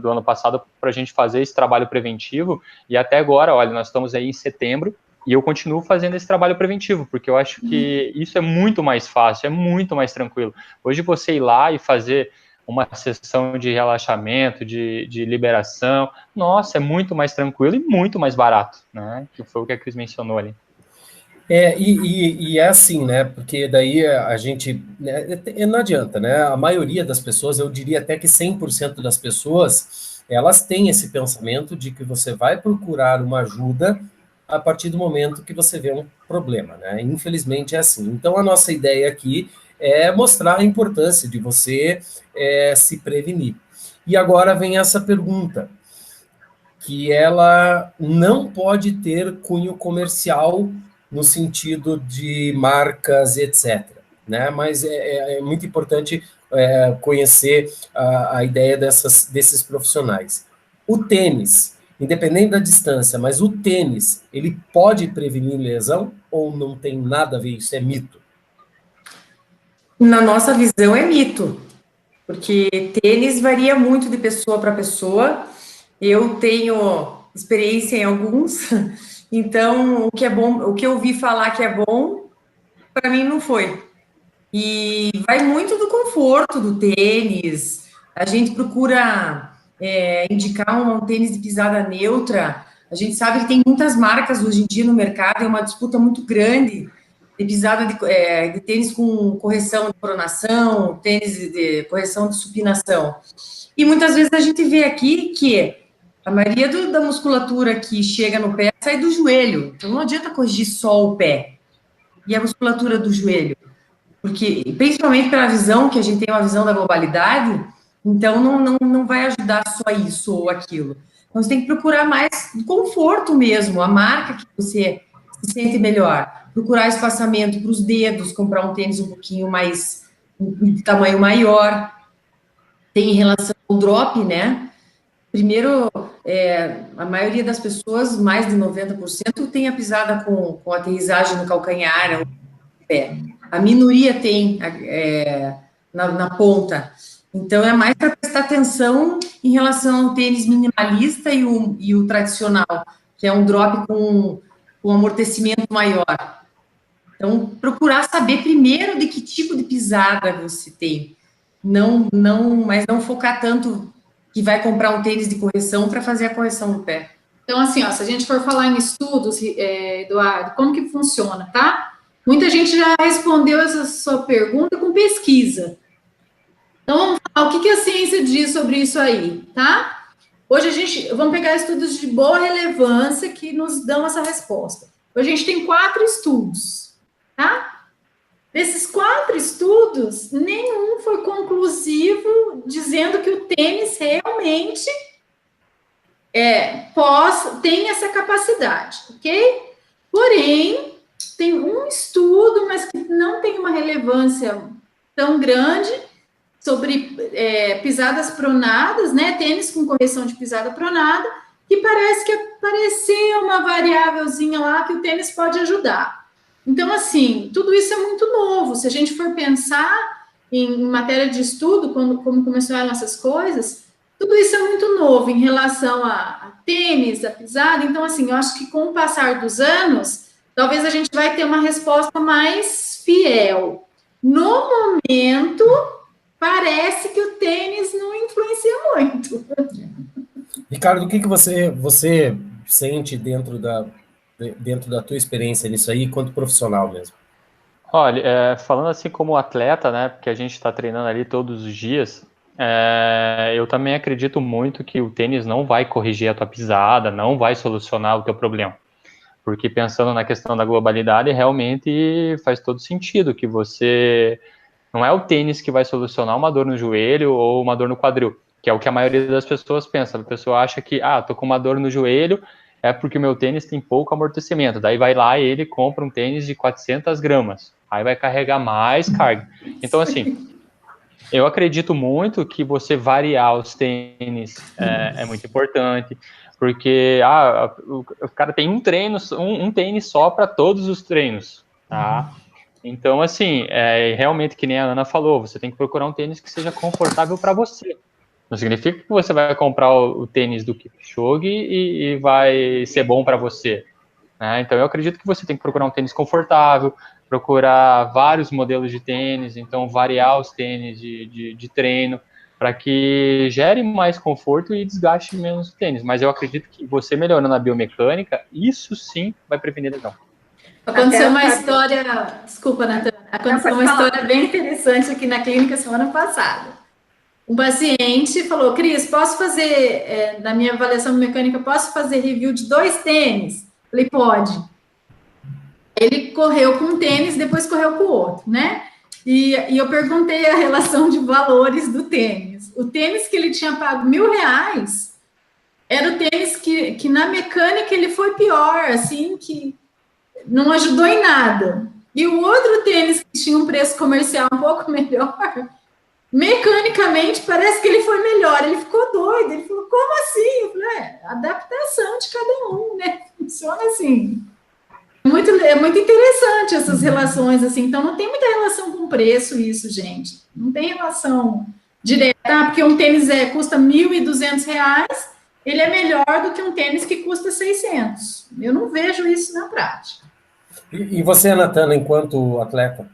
do ano passado para a gente fazer esse trabalho preventivo, e até agora, olha, nós estamos aí em setembro, e eu continuo fazendo esse trabalho preventivo, porque eu acho que isso é muito mais fácil, é muito mais tranquilo. Hoje você ir lá e fazer uma sessão de relaxamento, de liberação, nossa, é muito mais tranquilo e muito mais barato, né? Que foi o que a Cris mencionou ali. E é assim, né? Porque daí a gente... não adianta, né? A maioria das pessoas, eu diria até que 100% das pessoas, elas têm esse pensamento de que você vai procurar uma ajuda a partir do momento que você vê um problema, né? Infelizmente é assim. Então, a nossa ideia aqui mostrar a importância de você se prevenir. E agora vem essa pergunta, que ela não pode ter cunho comercial no sentido de marcas, etc., né? Mas é muito importante conhecer a ideia desses profissionais. O tênis, independente da distância, mas o tênis, ele pode prevenir lesão ou não tem nada a ver? Isso é mito? Na nossa visão, é mito, porque tênis varia muito de pessoa para pessoa. Eu tenho experiência em alguns, então o que é bom, o que eu ouvi falar que é bom, para mim não foi. E vai muito do conforto do tênis. A gente procura indicar um tênis de pisada neutra. A gente sabe que tem muitas marcas hoje em dia no mercado, é uma disputa muito grande de pisada de tênis com correção de pronação, tênis de correção de supinação. E muitas vezes a gente vê aqui que a maioria da musculatura que chega no pé sai do joelho. Então não adianta corrigir só o pé e a musculatura do joelho. Porque, principalmente pela visão, que a gente tem uma visão da globalidade, então não vai ajudar só isso ou aquilo. Então, você tem que procurar mais conforto mesmo, a marca que você se sente melhor. Procurar espaçamento para os dedos, comprar um tênis um pouquinho mais, de tamanho maior. Tem em relação ao drop, né? Primeiro, a maioria das pessoas, mais de 90%, tem a pisada com aterrissagem no calcanhar, no pé. A minoria tem na ponta. Então, é mais para prestar atenção em relação ao tênis minimalista e o tradicional, que é um drop com amortecimento maior. Então, procurar saber primeiro de que tipo de pisada você tem. Mas não focar tanto que vai comprar um tênis de correção para fazer a correção do pé. Então, assim, se a gente for falar em estudos, Eduardo, como que funciona, tá? Muita gente já respondeu essa sua pergunta com pesquisa. Então, vamos falar o que a ciência diz sobre isso aí, tá? Hoje vamos pegar estudos de boa relevância que nos dão essa resposta. Hoje a gente tem 4 estudos, tá? Desses 4 estudos, nenhum foi conclusivo dizendo que o tênis realmente tem essa capacidade, ok? Porém, tem um estudo, mas que não tem uma relevância tão grande, sobre pisadas pronadas, né? Tênis com correção de pisada pronada, que parece que apareceu uma variávelzinha lá que o tênis pode ajudar. Então, assim, tudo isso é muito novo. Se a gente for pensar em matéria de estudo, como começaram essas coisas, tudo isso é muito novo em relação a tênis, a pisada. Então, assim, eu acho que com o passar dos anos, talvez a gente vai ter uma resposta mais fiel. No momento, parece que o tênis não influencia muito. Ricardo, o que você sente dentro da tua experiência nisso aí, quanto profissional mesmo? Olha, falando assim como atleta, né, porque a gente está treinando ali todos os dias, eu também acredito muito que o tênis não vai corrigir a tua pisada, não vai solucionar o teu problema. Porque pensando na questão da globalidade, realmente faz todo sentido que você... Não é o tênis que vai solucionar uma dor no joelho ou uma dor no quadril, que é o que a maioria das pessoas pensa. A pessoa acha que, tô com uma dor no joelho, é porque o meu tênis tem pouco amortecimento. Daí vai lá e ele compra um tênis de 400 gramas. Aí vai carregar mais carga. Então, assim, eu acredito muito que você variar os tênis é muito importante, porque o cara tem um tênis só para todos os treinos, tá? Então, assim, realmente, que nem a Ana falou, você tem que procurar um tênis que seja confortável para você. Não significa que você vai comprar o tênis do Kipchoge e vai ser bom para você, né? Então, eu acredito que você tem que procurar um tênis confortável, procurar vários modelos de tênis, então variar os tênis de treino, para que gere mais conforto e desgaste menos o tênis. Mas eu acredito que você melhorando a biomecânica, isso sim vai prevenir lesão. Aconteceu uma história, desculpa, Natana, aconteceu uma história bem interessante aqui na clínica semana passada. Um paciente falou, Cris, posso fazer, na minha avaliação mecânica, posso fazer review de 2 tênis? Falei, pode. Ele correu com um tênis, depois correu com o outro, né? E eu perguntei a relação de valores do tênis. O tênis que ele tinha pago R$1.000 era o tênis que na mecânica ele foi pior, assim, que não ajudou em nada. E o outro tênis que tinha um preço comercial um pouco melhor, mecanicamente parece que ele foi melhor. Ele ficou doido, ele falou, como assim? Eu falei, adaptação de cada um, né? Funciona assim. É muito interessante essas relações, assim. Então, não tem muita relação com preço isso, gente. Não tem relação direta, porque um tênis custa R$1.200, ele é melhor do que um tênis que custa 600. Eu não vejo isso na prática. E você, Natana, enquanto atleta?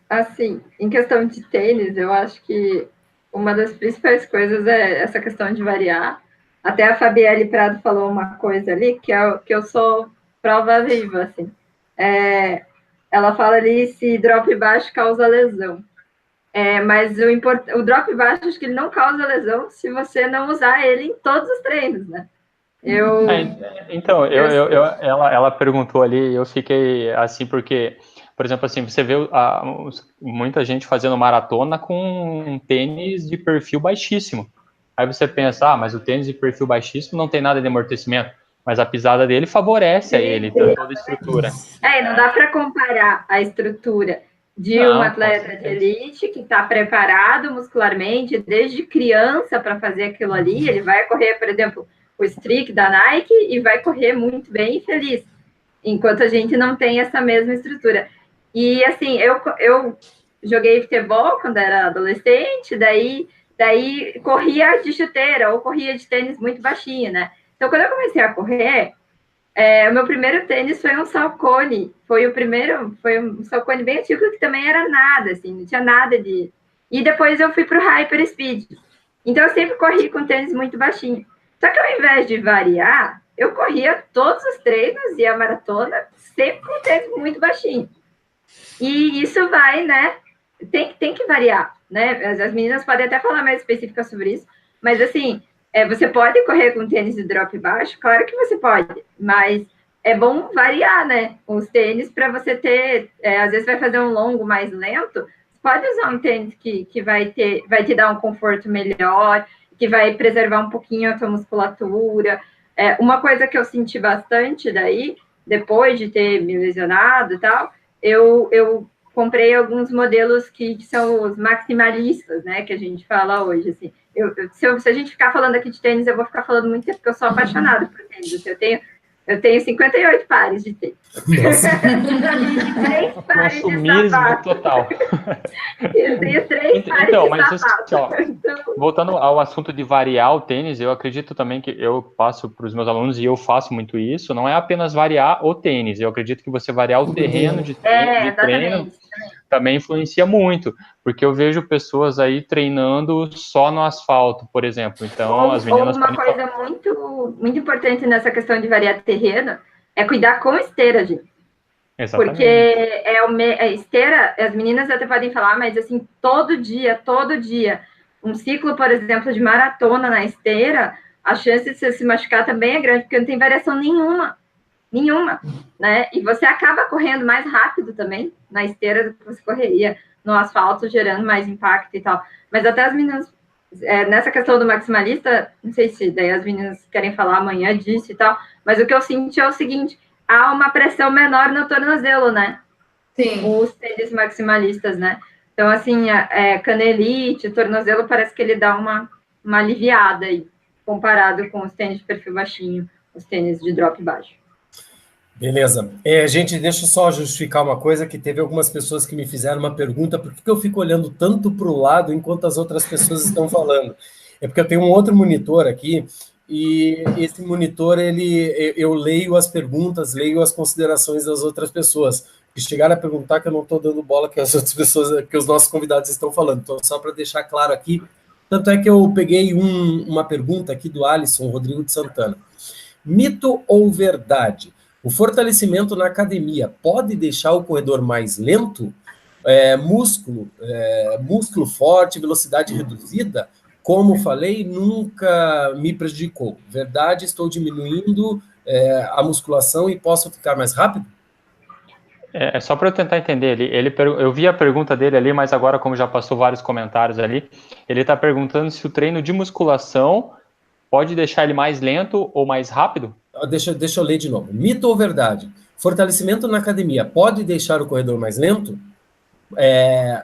Assim, em questão de tênis, eu acho que uma das principais coisas é essa questão de variar. Até a Fabielle Prado falou uma coisa ali, que eu sou prova viva, assim. Ela fala ali se drop baixo causa lesão. Mas o drop baixo, acho que ele não causa lesão se você não usar ele em todos os treinos, né? Então, ela perguntou ali, eu fiquei assim, porque, por exemplo, assim, você vê muita gente fazendo maratona com um tênis de perfil baixíssimo. Aí você pensa, mas o tênis de perfil baixíssimo não tem nada de amortecimento, mas a pisada dele favorece a ele, toda a estrutura. Não dá para comparar a estrutura de um atleta de elite que está preparado muscularmente desde criança para fazer aquilo ali. Ele vai correr, por exemplo, o streak da Nike e vai correr muito bem e feliz, enquanto a gente não tem essa mesma estrutura. E, assim, eu joguei futebol quando era adolescente, daí corria de chuteira ou corria de tênis muito baixinho, né? Então, quando eu comecei a correr, o meu primeiro tênis foi um Saucony. Foi um Saucony bem antigo, que também era nada, assim, não tinha nada de... E depois eu fui para o Hyper Speed. Então, eu sempre corri com tênis muito baixinho. Só que ao invés de variar, eu corria todos os treinos e a maratona sempre com tênis muito baixinho. E isso vai, né? Tem que variar, né? As meninas podem até falar mais específica sobre isso, mas assim, você pode correr com tênis de drop baixo? Claro que você pode, mas é bom variar, né? Os tênis para você ter, às vezes vai fazer um longo mais lento, você pode usar um tênis que vai te dar um conforto melhor, que vai preservar um pouquinho a tua musculatura. Uma coisa que eu senti bastante daí, depois de ter me lesionado e tal, eu comprei alguns modelos que são os maximalistas, né, que a gente fala hoje, assim. Se a gente ficar falando aqui de tênis, eu vou ficar falando muito tempo, porque eu sou apaixonada por tênis. Eu tenho 58 pares de tênis. Nossa. 3 pares de consumismo sapato. total. Eu tenho 3 pares de sapato. Voltando ao assunto de variar o tênis, eu acredito também que eu passo para os meus alunos, e eu faço muito isso, não é apenas variar o tênis, eu acredito que você variar o terreno de treino também influencia muito, porque eu vejo pessoas aí treinando só no asfalto, por exemplo. Então, as meninas... Uma coisa muito, muito importante nessa questão de variar terreno é cuidar com esteira, gente. Exatamente. Porque a esteira, as meninas até podem falar, mas assim, todo dia, um ciclo, por exemplo, de maratona na esteira, a chance de você se machucar também é grande, porque não tem variação nenhuma, né? E você acaba correndo mais rápido também na esteira do que você correria no asfalto, gerando mais impacto e tal. Mas até as meninas, nessa questão do maximalista, não sei se daí as meninas querem falar amanhã disso e tal, mas o que eu senti é o seguinte, há uma pressão menor no tornozelo, né? Sim. Os tênis maximalistas, né? Então, assim, canelite, o tornozelo, parece que ele dá uma aliviada aí, comparado com os tênis de perfil baixinho, os tênis de drop baixo. Beleza. Gente, deixa eu só justificar uma coisa, que teve algumas pessoas que me fizeram uma pergunta, por que eu fico olhando tanto para o lado enquanto as outras pessoas estão falando? É porque eu tenho um outro monitor aqui, e esse monitor, eu leio as perguntas, leio as considerações das outras pessoas, que chegaram a perguntar que eu não estou dando bola que as outras pessoas, que os nossos convidados estão falando. Então, só para deixar claro aqui, tanto é que eu peguei uma pergunta aqui do Alisson Rodrigo de Santana. Mito ou verdade? O fortalecimento na academia pode deixar o corredor mais lento? Músculo forte, velocidade reduzida? Como falei, nunca me prejudicou. Verdade, estou diminuindo a musculação e posso ficar mais rápido? É só para eu tentar entender. Eu vi a pergunta dele ali, mas agora, como já passou vários comentários ali, ele está perguntando se o treino de musculação pode deixar ele mais lento ou mais rápido? Deixa eu ler de novo. Mito ou verdade? Fortalecimento na academia pode deixar o corredor mais lento?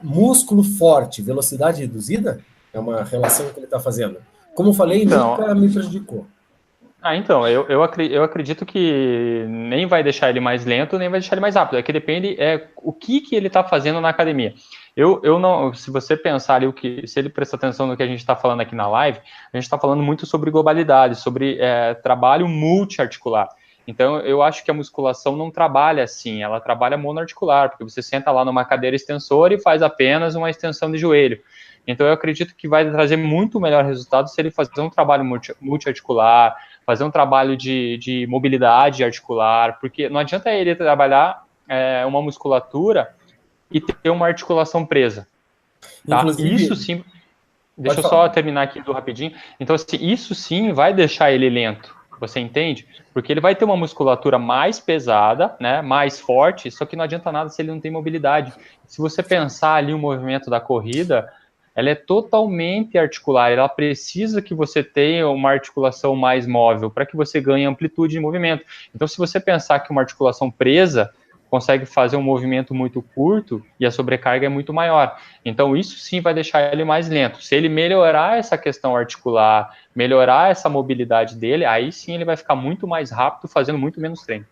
Músculo forte, velocidade reduzida? É uma relação que ele está fazendo. Como eu falei, Então, nunca me prejudicou. Então, eu acredito que nem vai deixar ele mais lento, nem vai deixar ele mais rápido. É que depende o que ele está fazendo na academia. Eu não, se você pensar ali, se ele prestar atenção no que a gente está falando aqui na live, a gente está falando muito sobre globalidade, sobre trabalho multiarticular. Então, eu acho que a musculação não trabalha assim, ela trabalha monoarticular, porque você senta lá numa cadeira extensora e faz apenas uma extensão de joelho. Então, eu acredito que vai trazer muito melhor resultado se ele fazer um trabalho multiarticular, fazer um trabalho de mobilidade articular, porque não adianta ele trabalhar uma musculatura e ter uma articulação presa. Tá? Inclusive, isso sim, deixa eu só terminar aqui do rapidinho. Então, assim, isso sim vai deixar ele lento, você entende? Porque ele vai ter uma musculatura mais pesada, né, mais forte, só que não adianta nada se ele não tem mobilidade. Se você pensar ali o movimento da corrida, ela é totalmente articular, ela precisa que você tenha uma articulação mais móvel para que você ganhe amplitude de movimento. Então, se você pensar que uma articulação presa consegue fazer um movimento muito curto e a sobrecarga é muito maior. Então, isso sim vai deixar ele mais lento. Se ele melhorar essa questão articular, melhorar essa mobilidade dele, aí sim ele vai ficar muito mais rápido, fazendo muito menos treino.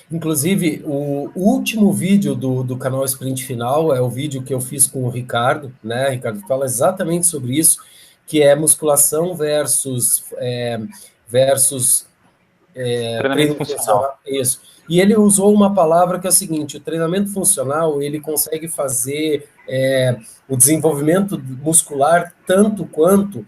Inclusive, o último vídeo do canal Sprint Final é o vídeo que eu fiz com o Ricardo, né? Ricardo fala exatamente sobre isso, que é musculação versus treinamento funcional. Isso. E ele usou uma palavra que é o seguinte: o treinamento funcional ele consegue fazer o desenvolvimento muscular tanto quanto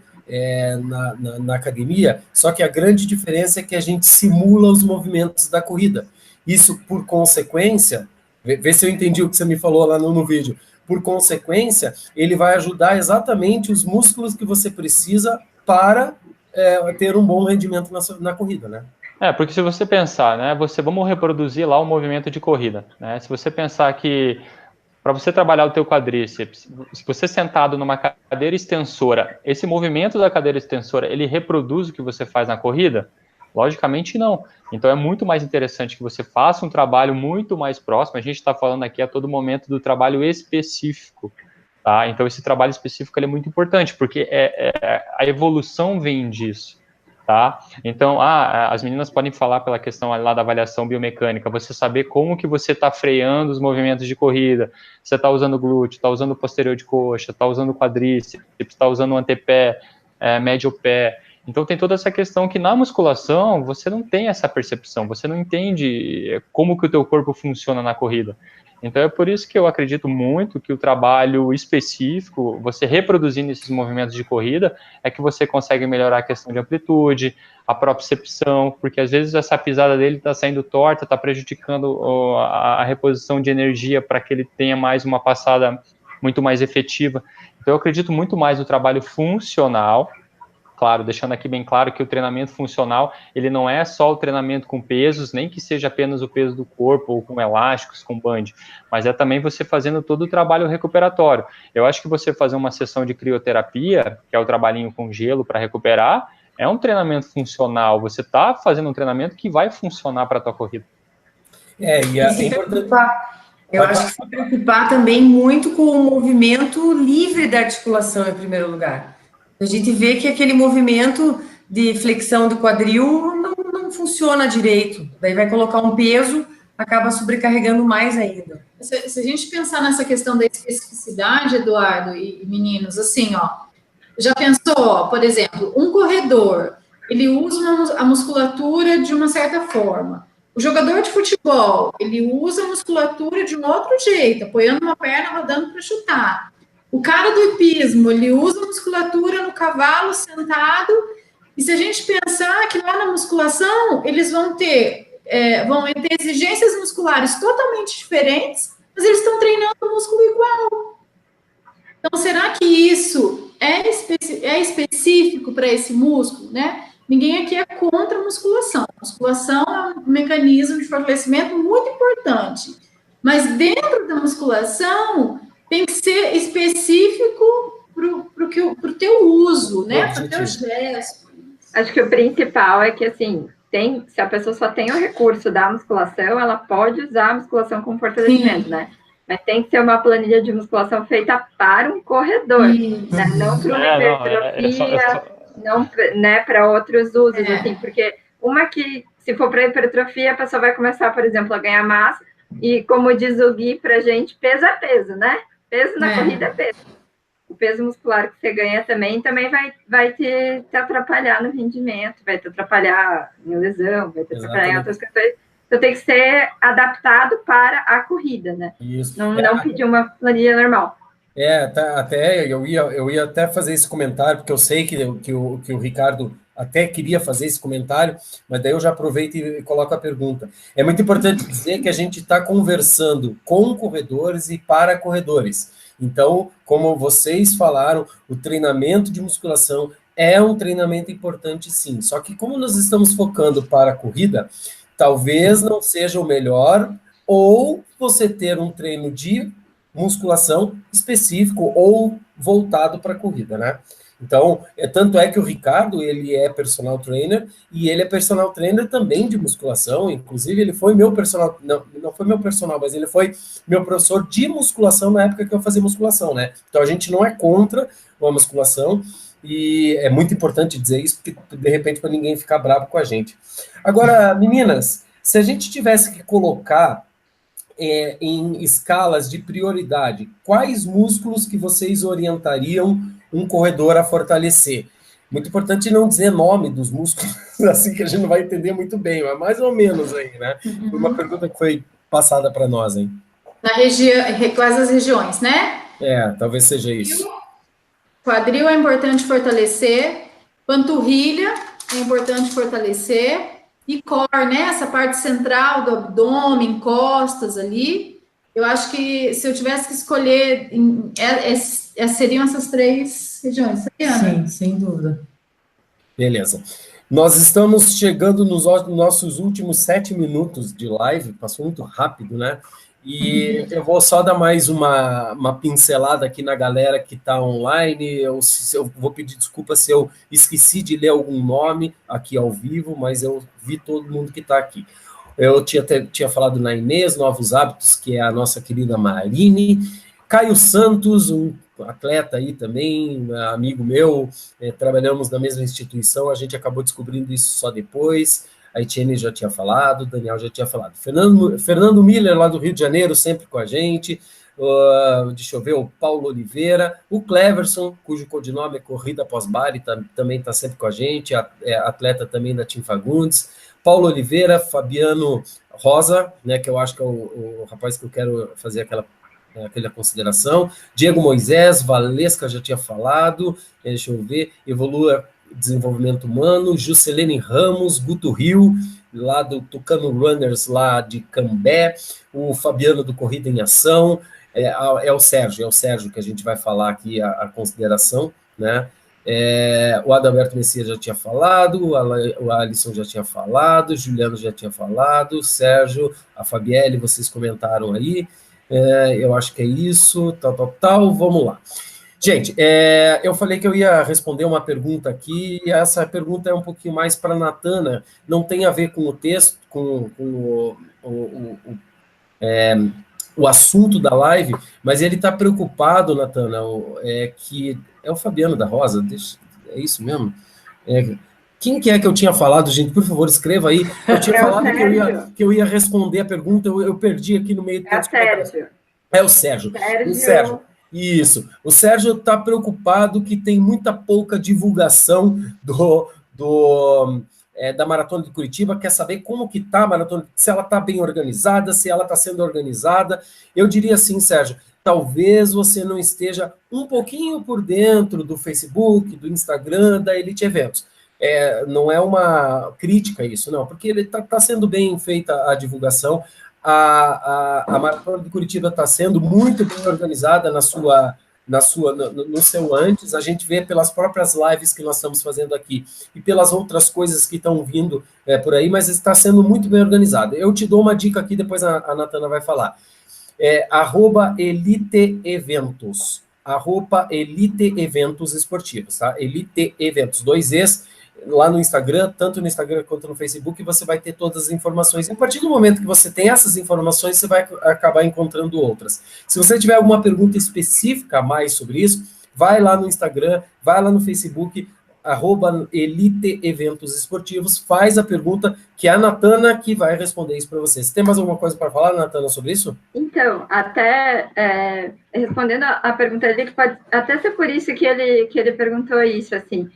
na academia, só que a grande diferença é que a gente simula os movimentos da corrida. Isso, por consequência, vê se eu entendi o que você me falou lá no vídeo. Por consequência, ele vai ajudar exatamente os músculos que você precisa para ter um bom rendimento na corrida, né? Porque se você pensar, né, vamos reproduzir lá o movimento de corrida, né? Se você pensar que para você trabalhar o teu quadríceps, se você sentado numa cadeira extensora, esse movimento da cadeira extensora, ele reproduz o que você faz na corrida? Logicamente não. Então é muito mais interessante que você faça um trabalho muito mais próximo. A gente está falando aqui a todo momento do trabalho específico, tá? Então esse trabalho específico ele é muito importante, porque a evolução vem disso. Tá? Então, as meninas podem falar pela questão lá da avaliação biomecânica, você saber como que você está freando os movimentos de corrida, você está usando glúteo, está usando posterior de coxa, está usando quadríceps, está usando antepé, médio pé. Então, tem toda essa questão que na musculação você não tem essa percepção, você não entende como que o teu corpo funciona na corrida. Então, é por isso que eu acredito muito que o trabalho específico, você reproduzindo esses movimentos de corrida, é que você consegue melhorar a questão de amplitude, a propriocepção, porque às vezes essa pisada dele está saindo torta, está prejudicando a reposição de energia para que ele tenha mais uma passada muito mais efetiva. Então, eu acredito muito mais no trabalho funcional. Claro, deixando aqui bem claro que o treinamento funcional, ele não é só o treinamento com pesos, nem que seja apenas o peso do corpo, ou com elásticos, com band, mas é também você fazendo todo o trabalho recuperatório. Eu acho que você fazer uma sessão de crioterapia, que é o trabalhinho com gelo para recuperar, é um treinamento funcional, você está fazendo um treinamento que vai funcionar para a tua corrida. Eu acho que se preocupar também muito com o movimento livre da articulação, em primeiro lugar. A gente vê que aquele movimento de flexão do quadril não funciona direito. Daí vai colocar um peso, acaba sobrecarregando mais ainda. Se a gente pensar nessa questão da especificidade, Eduardo e meninos, assim, já pensou, por exemplo, um corredor, ele usa a musculatura de uma certa forma. O jogador de futebol, ele usa a musculatura de um outro jeito, apoiando uma perna, rodando para chutar. O cara do hipismo, ele usa a musculatura no cavalo sentado, e se a gente pensar que lá na musculação, eles vão ter exigências musculares totalmente diferentes, mas eles estão treinando o músculo igual. Então, será que isso é específico para esse músculo, né? Ninguém aqui é contra a musculação. A musculação é um mecanismo de fortalecimento muito importante. Mas dentro da musculação, tem que ser específico para o teu uso, né? Para o teu gesto. Acho que o principal é que, assim, se a pessoa só tem o recurso da musculação, ela pode usar a musculação como fortalecimento, né? Mas tem que ser uma planilha de musculação feita para um corredor, né? Não para uma hipertrofia, não, né, para outros usos, assim, porque uma que, se for para hipertrofia, a pessoa vai começar, por exemplo, a ganhar massa, e como diz o Gui pra gente, peso é peso, né? Peso na corrida é peso. O peso muscular que você ganha também vai te atrapalhar no rendimento, vai te atrapalhar em lesão, vai te atrapalhar em outras questões. Então tem que ser adaptado para a corrida, né? Isso. Não pedir uma planilha normal. Até eu ia até fazer esse comentário, porque eu sei que o Ricardo até queria fazer esse comentário, mas daí eu já aproveito e coloco a pergunta. É muito importante dizer que a gente está conversando com corredores e para corredores. Então, como vocês falaram, o treinamento de musculação é um treinamento importante, sim. Só que como nós estamos focando para a corrida, talvez não seja o melhor, ou você ter um treino de musculação específico ou voltado para a corrida, né? Então, tanto é que o Ricardo, ele é personal trainer, e ele é personal trainer também de musculação, inclusive ele foi meu personal, não foi meu personal, mas ele foi meu professor de musculação na época que eu fazia musculação, né? Então, a gente não é contra a musculação, e é muito importante dizer isso, porque, de repente, para ninguém ficar bravo com a gente. Agora, meninas, se a gente tivesse que colocar em escalas de prioridade, quais músculos que vocês orientariam um corredor a fortalecer? Muito importante não dizer nome dos músculos, assim que a gente não vai entender muito bem, mas mais ou menos aí, né? Foi uma pergunta que foi passada para nós, hein? Na região, quais as regiões, né? Talvez seja isso. Quadril é importante fortalecer, panturrilha é importante fortalecer, e core, né? Essa parte central do abdômen, costas ali. Eu acho que se eu tivesse que escolher, seriam essas 3 regiões. Sim, sem dúvida. Beleza. Nós estamos chegando nos nossos últimos 7 minutos de live, passou muito rápido, né? E eu vou só dar mais uma pincelada aqui na galera que está online. Eu vou pedir desculpa se eu esqueci de ler algum nome aqui ao vivo, mas eu vi todo mundo que está aqui. Eu tinha falado na Inês, Novos Hábitos, que é a nossa querida Marine. Caio Santos, um atleta aí também, amigo meu, trabalhamos na mesma instituição, a gente acabou descobrindo isso só depois. A Etienne já tinha falado, o Daniel já tinha falado. Fernando Miller, lá do Rio de Janeiro, sempre com a gente. Deixa eu ver, o Paulo Oliveira. O Cleverson, cujo codinome é Corrida Pós-Bari, também está sempre com a gente. É atleta também da Team Fagundes. Paulo Oliveira, Fabiano Rosa, né, que eu acho que é o rapaz que eu quero fazer aquela consideração. Diego Moisés, Valesca já tinha falado. Deixa eu ver. Evolua Desenvolvimento Humano, Juscelene Ramos, Guto Rio, lá do Tucano Runners, lá de Cambé, o Fabiano do Corrida em Ação, é o Sérgio que a gente vai falar aqui a consideração, né? O Adalberto Messias já tinha falado, o Alisson já tinha falado, o Juliano já tinha falado, o Sérgio, a Fabielle, vocês comentaram aí, eu acho que é isso, tal, vamos lá. Gente, eu falei que eu ia responder uma pergunta aqui, e essa pergunta é um pouquinho mais para a Natana, não tem a ver com o texto, com o assunto da live, mas ele está preocupado, Natana, que é o Fabiano da Rosa, é isso mesmo? Quem que é que eu tinha falado, gente? Por favor, escreva aí. Eu tinha falado que eu ia responder a pergunta, eu perdi aqui no meio do texto. É o Sérgio. O Sérgio. Isso. O Sérgio está preocupado que tem muita pouca divulgação da Maratona de Curitiba, quer saber como que está a Maratona, se ela está bem organizada, se ela está sendo organizada. Eu diria assim, Sérgio, talvez você não esteja um pouquinho por dentro do Facebook, do Instagram, da Elite Eventos. Não é uma crítica isso, não, porque ele está sendo bem feita a divulgação. A Maratona de Curitiba está sendo muito bem organizada no seu antes, a gente vê pelas próprias lives que nós estamos fazendo aqui e pelas outras coisas que estão vindo por aí, mas está sendo muito bem organizada. Eu te dou uma dica aqui, depois a Natana vai falar. @eliteeventos, @eliteeventos esportivos, tá? Elite Eventos, 2 Es, lá no Instagram, tanto no Instagram quanto no Facebook, você vai ter todas as informações. E a partir do momento que você tem essas informações, você vai acabar encontrando outras. Se você tiver alguma pergunta específica a mais sobre isso, vai lá no Instagram, vai lá no Facebook, @Elite Eventos Esportivos, faz a pergunta, que é a Natana que vai responder isso para você. Você tem mais alguma coisa para falar, Natana, sobre isso? Então, até respondendo a pergunta dele, que pode até ser por isso que ele perguntou isso, assim,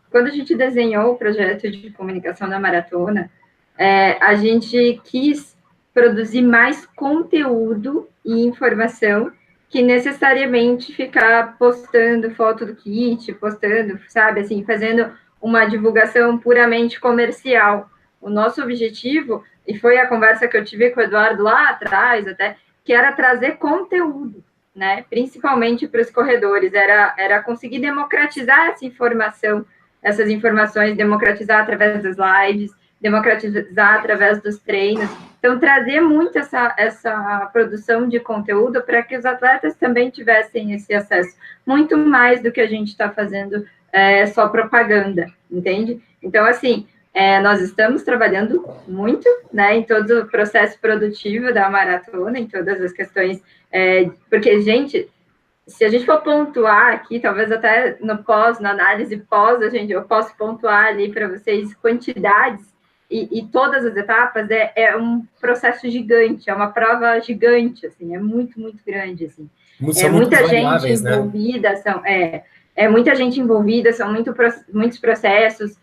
quando a gente desenhou o projeto de comunicação da maratona, a gente quis produzir mais conteúdo e informação que necessariamente ficar postando foto do kit, postando, sabe, assim, fazendo uma divulgação puramente comercial. O nosso objetivo, e foi a conversa que eu tive com o Eduardo lá atrás até, que era trazer conteúdo, né, principalmente para os corredores, era conseguir democratizar essa informação, essas informações, democratizar através das lives, democratizar através dos treinos. Então, trazer muito essa produção de conteúdo para que os atletas também tivessem esse acesso, muito mais do que a gente está fazendo só propaganda, entende? Então, assim, nós estamos trabalhando muito, né, em todo o processo produtivo da maratona, em todas as questões, porque, gente, se a gente for pontuar aqui, talvez até na análise pós, eu posso pontuar ali para vocês quantidades, e todas as etapas é um processo gigante, é uma prova gigante, assim, é muito, muito grande, assim. Muita gente envolvida, né? Muita gente envolvida, são muitos processos,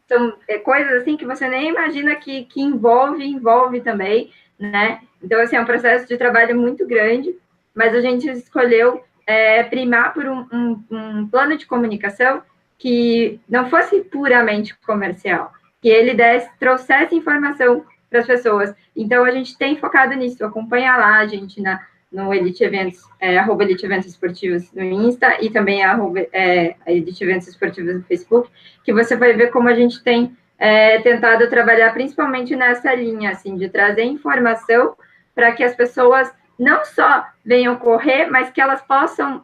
são coisas assim que você nem imagina que envolve também, né? Então, assim, é um processo de trabalho muito grande, mas a gente escolheu primar por um plano de comunicação que não fosse puramente comercial, que ele trouxesse informação para as pessoas. Então, a gente tem focado nisso, acompanha lá a gente no Elite Eventos, @Elite Eventos Esportivos no Insta, e também Elite Eventos Esportivos no Facebook, que você vai ver como a gente tem tentado trabalhar principalmente nessa linha, assim, de trazer informação para que as pessoas não só venham correr, mas que elas possam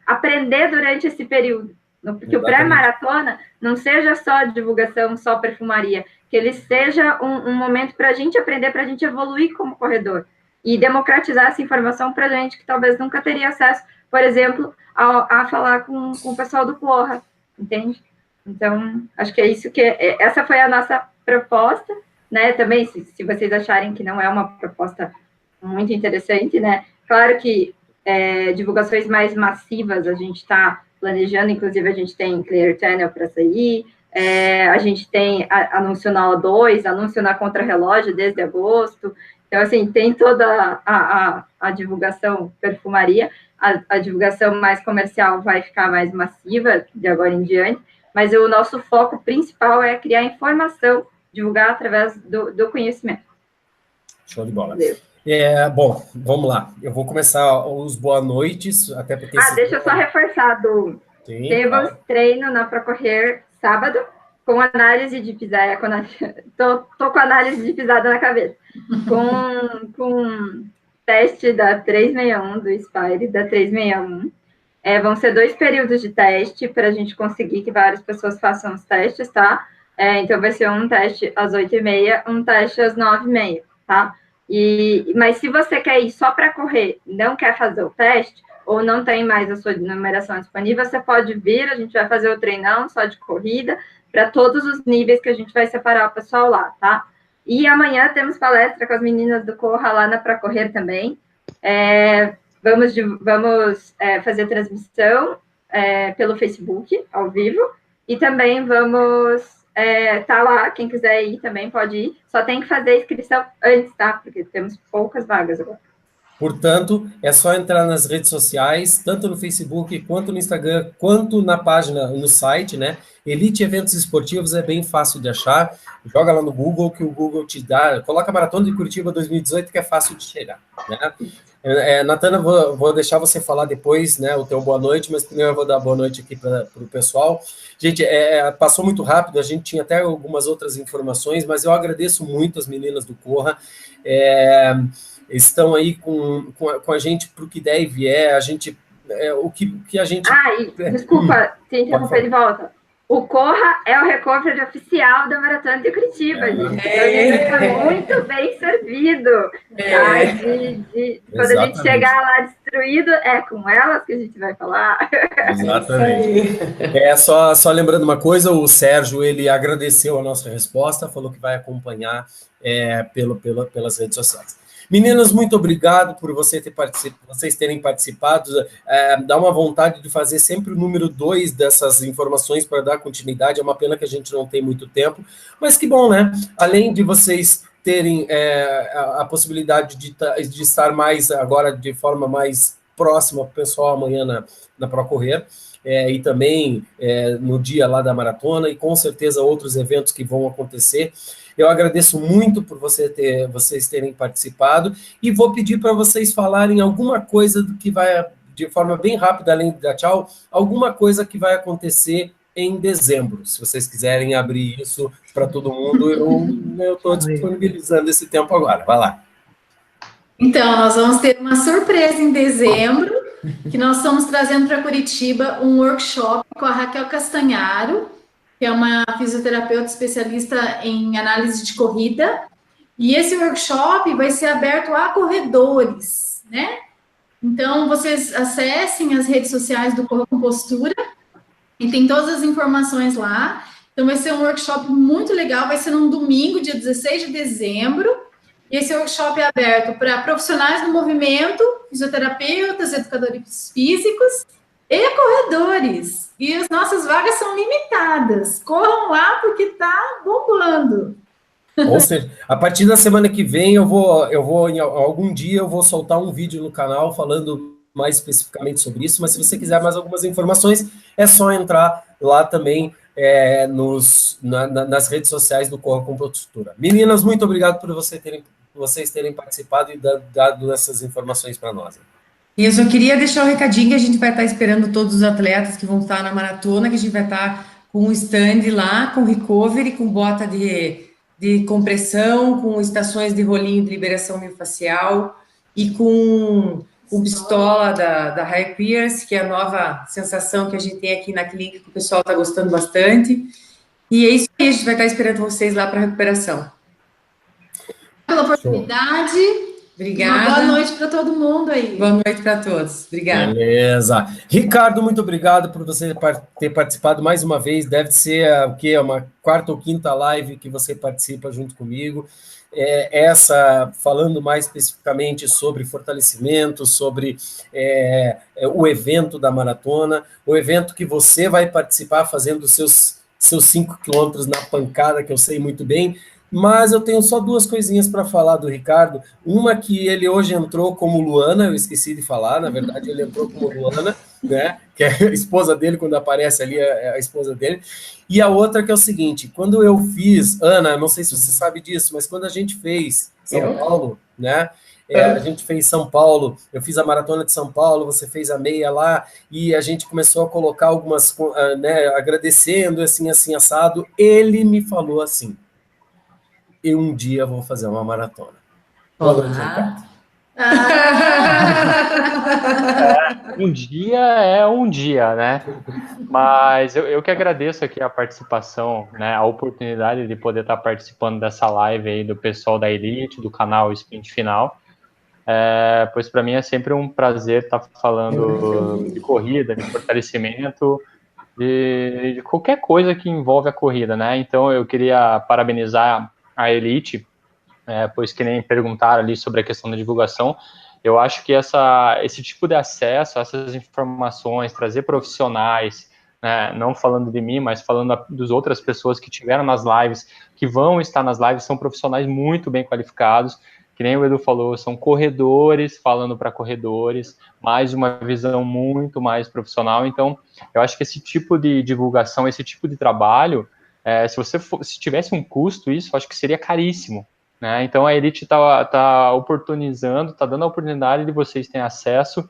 aprender durante esse período. Porque o pré-maratona não seja só divulgação, só perfumaria, que ele seja um momento para a gente aprender, para a gente evoluir como corredor e democratizar essa informação para a gente que talvez nunca teria acesso, por exemplo, a falar com o pessoal do Porra, entende? Então, acho que é isso essa foi a nossa proposta, né? Também, se vocês acharem que não é uma proposta muito interessante, né? Claro que divulgações mais massivas a gente está planejando, inclusive a gente tem Clear Channel para sair, a gente tem anúncio na O2, anúncio na Contra-Relógio desde agosto, então, assim, tem toda a divulgação perfumaria, a divulgação mais comercial vai ficar mais massiva de agora em diante, mas o nosso foco principal é criar informação, divulgar através do conhecimento. Show de bola. Bom, vamos lá. Eu vou começar os boa noites, até porque... deixa eu só reforçar, Du. Temos treino na Procorrer sábado, com análise de pisada, tô com análise de pisada na cabeça, com teste da 361, do Spire, da 361. Vão ser 2 períodos de teste, para a gente conseguir que várias pessoas façam os testes, tá? Então, vai ser um teste às 8h30, um teste às 9h30, tá? Mas se você quer ir só para correr, não quer fazer o teste, ou não tem mais a sua numeração disponível, você pode vir, a gente vai fazer o treinão só de corrida, para todos os níveis que a gente vai separar o pessoal lá, tá? E amanhã temos palestra com as meninas do Corra lá na Pra Correr também. Vamos fazer transmissão pelo Facebook, ao vivo, e também vamos tá lá, quem quiser ir também pode ir, só tem que fazer a inscrição antes, tá? Porque temos poucas vagas agora. Portanto, é só entrar nas redes sociais, tanto no Facebook, quanto no Instagram, quanto na página, no site, né? Elite Eventos Esportivos é bem fácil de achar. Joga lá no Google, que o Google te dá. Coloca Maratona de Curitiba 2018, que é fácil de chegar, né? Natana, vou deixar você falar depois, né, o teu boa noite, mas primeiro eu vou dar boa noite aqui para o pessoal. Gente, passou muito rápido, a gente tinha até algumas outras informações, mas eu agradeço muito as meninas do Corra, estão aí com a gente para o que der e vier, a gente, o que a gente... Desculpa te interromper de volta. O Corra é o recovery oficial da Maratona de Curitiba, gente. Então, a gente está muito bem servido. Quando a gente chegar lá destruído, é com elas que a gente vai falar. Exatamente. Só lembrando uma coisa, o Sérgio, ele agradeceu a nossa resposta, falou que vai acompanhar pelas redes sociais. Meninas, muito obrigado por vocês terem participado. Dá uma vontade de fazer sempre o número 2 dessas informações para dar continuidade. É uma pena que a gente não tem muito tempo, mas que bom, né? Além de vocês terem a possibilidade de estar mais agora de forma mais próxima para o pessoal amanhã na Procorrer, e também no dia lá da maratona, e com certeza outros eventos que vão acontecer. Eu agradeço muito por vocês terem participado e vou pedir para vocês falarem alguma coisa do que vai, de forma bem rápida, além de dar tchau, alguma coisa que vai acontecer em dezembro. Se vocês quiserem abrir isso para todo mundo, eu estou disponibilizando esse tempo agora. Vai lá. Então, nós vamos ter uma surpresa em dezembro, que nós estamos trazendo para Curitiba um workshop com a Raquel Castanharo, que é uma fisioterapeuta especialista em análise de corrida, e esse workshop vai ser aberto a corredores, né? Então, vocês acessem as redes sociais do Corra com Postura, e tem todas as informações lá. Então, vai ser um workshop muito legal, vai ser num domingo, dia 16 de dezembro, e esse workshop é aberto para profissionais do movimento, fisioterapeutas, educadores físicos e corredores. E as nossas vagas são limitadas. Corram lá porque está bombando. Ou seja, a partir da semana que vem algum dia eu vou soltar um vídeo no canal falando mais especificamente sobre isso, mas se você quiser mais algumas informações, é só entrar lá também nas redes sociais do Corra com Postura. Meninas, muito obrigado por vocês terem participado e dado essas informações para nós. E eu só queria deixar um recadinho que a gente vai estar esperando todos os atletas que vão estar na maratona, que a gente vai estar com um stand lá, com recovery, com bota de compressão, com estações de rolinho de liberação miofascial e com o pistola da High Pierce, que é a nova sensação que a gente tem aqui na clínica, que o pessoal está gostando bastante. E é isso aí, a gente vai estar esperando vocês lá para a recuperação. Pela oportunidade. Obrigada. Uma boa noite para todo mundo aí. Boa noite para todos. Obrigada. Beleza. Ricardo, muito obrigado por você ter participado mais uma vez. Deve ser uma quarta ou quinta live que você participa junto comigo. Falando mais especificamente sobre fortalecimento, sobre o evento da maratona, o evento que você vai participar fazendo os seus 5 quilômetros na pancada, que eu sei muito bem. Mas eu tenho só 2 coisinhas para falar do Ricardo. Uma que ele hoje entrou como Luana, eu esqueci de falar, na verdade ele entrou como Luana, né? Que é a esposa dele, quando aparece ali é a esposa dele. E a outra que é o seguinte, quando eu fiz, Ana, não sei se você sabe disso, mas quando a gente fez São Paulo, né? A gente fez São Paulo, eu fiz a maratona de São Paulo, você fez a meia lá, e a gente começou a colocar algumas, né, agradecendo, assim, assado. Ele me falou assim: eu um dia vou fazer uma maratona. Olá. Um dia é um dia, né? Mas eu que agradeço aqui a participação, né? A oportunidade de poder estar participando dessa live aí do pessoal da Elite, do canal Sprint Final. Pois para mim é sempre um prazer estar falando de corrida, de fortalecimento, de qualquer coisa que envolve a corrida, né? Então eu queria parabenizar a Elite, pois que nem perguntaram ali sobre a questão da divulgação. Eu acho que esse tipo de acesso a essas informações, trazer profissionais, né, não falando de mim, mas falando das outras pessoas que tiveram nas lives, que vão estar nas lives, são profissionais muito bem qualificados, que nem o Edu falou, são corredores falando para corredores, mais uma visão muito mais profissional. Então, eu acho que esse tipo de divulgação, esse tipo de trabalho, se tivesse um custo, isso eu acho que seria caríssimo, né? Então a Elite está oportunizando, está dando a oportunidade de vocês terem acesso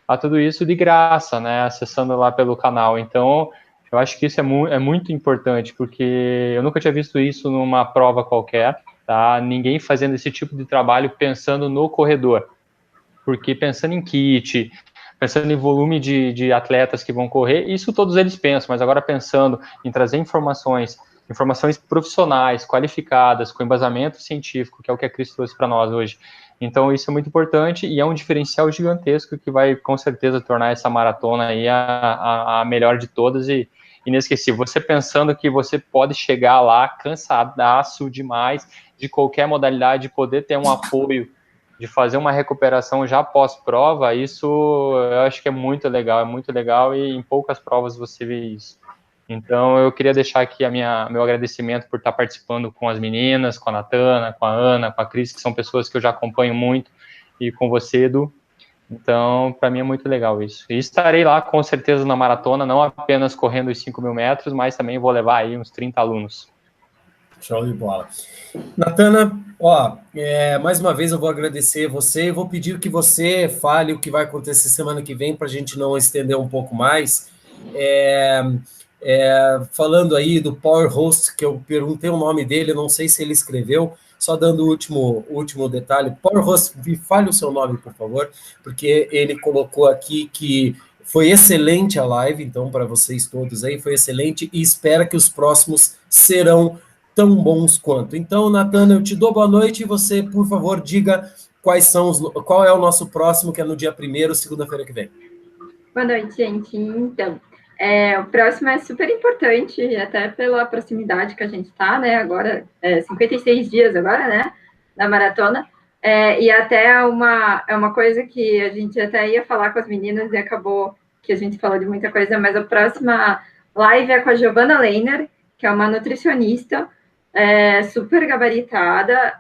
a tudo isso de graça, né? Acessando lá pelo canal. Então, eu acho que isso é muito importante, porque eu nunca tinha visto isso numa prova qualquer, tá? Ninguém fazendo esse tipo de trabalho pensando no corredor. Porque pensando em kit, pensando em volume de atletas que vão correr, isso todos eles pensam, mas agora pensando em trazer informações profissionais, qualificadas, com embasamento científico, que é o que a Cris trouxe para nós hoje. Então, isso é muito importante e é um diferencial gigantesco que vai, com certeza, tornar essa maratona aí a melhor de todas e inesquecível. Você pensando que você pode chegar lá cansadaço demais de qualquer modalidade, poder ter um apoio de fazer uma recuperação já pós-prova, isso eu acho que é muito legal e em poucas provas você vê isso. Então eu queria deixar aqui meu agradecimento por estar participando com as meninas, com a Natana, com a Ana, com a Cris, que são pessoas que eu já acompanho muito, e com você, Edu. Então, para mim é muito legal isso. E estarei lá com certeza na maratona, não apenas correndo os 5.000 metros, mas também vou levar aí uns 30 alunos. Show de bola. Natana, mais uma vez eu vou agradecer você e vou pedir que você fale o que vai acontecer semana que vem para a gente não estender um pouco mais. Falando aí do Power Host, que eu perguntei o nome dele, eu não sei se ele escreveu, só dando o último detalhe. Power Host, fale o seu nome, por favor, porque ele colocou aqui que foi excelente a live, então, para vocês todos aí, foi excelente, e espera que os próximos serão tão bons quanto. Então, Natana, eu te dou boa noite e você, por favor, diga qual é o nosso próximo, que é no dia 1º, segunda-feira que vem. Boa noite, gente. Então, o próximo é super importante, até pela proximidade que a gente está, né? Agora, 56 dias agora, né? Na maratona. E até é uma coisa que a gente até ia falar com as meninas e acabou que a gente falou de muita coisa, mas a próxima live é com a Giovanna Leiner, que é uma nutricionista super gabaritada,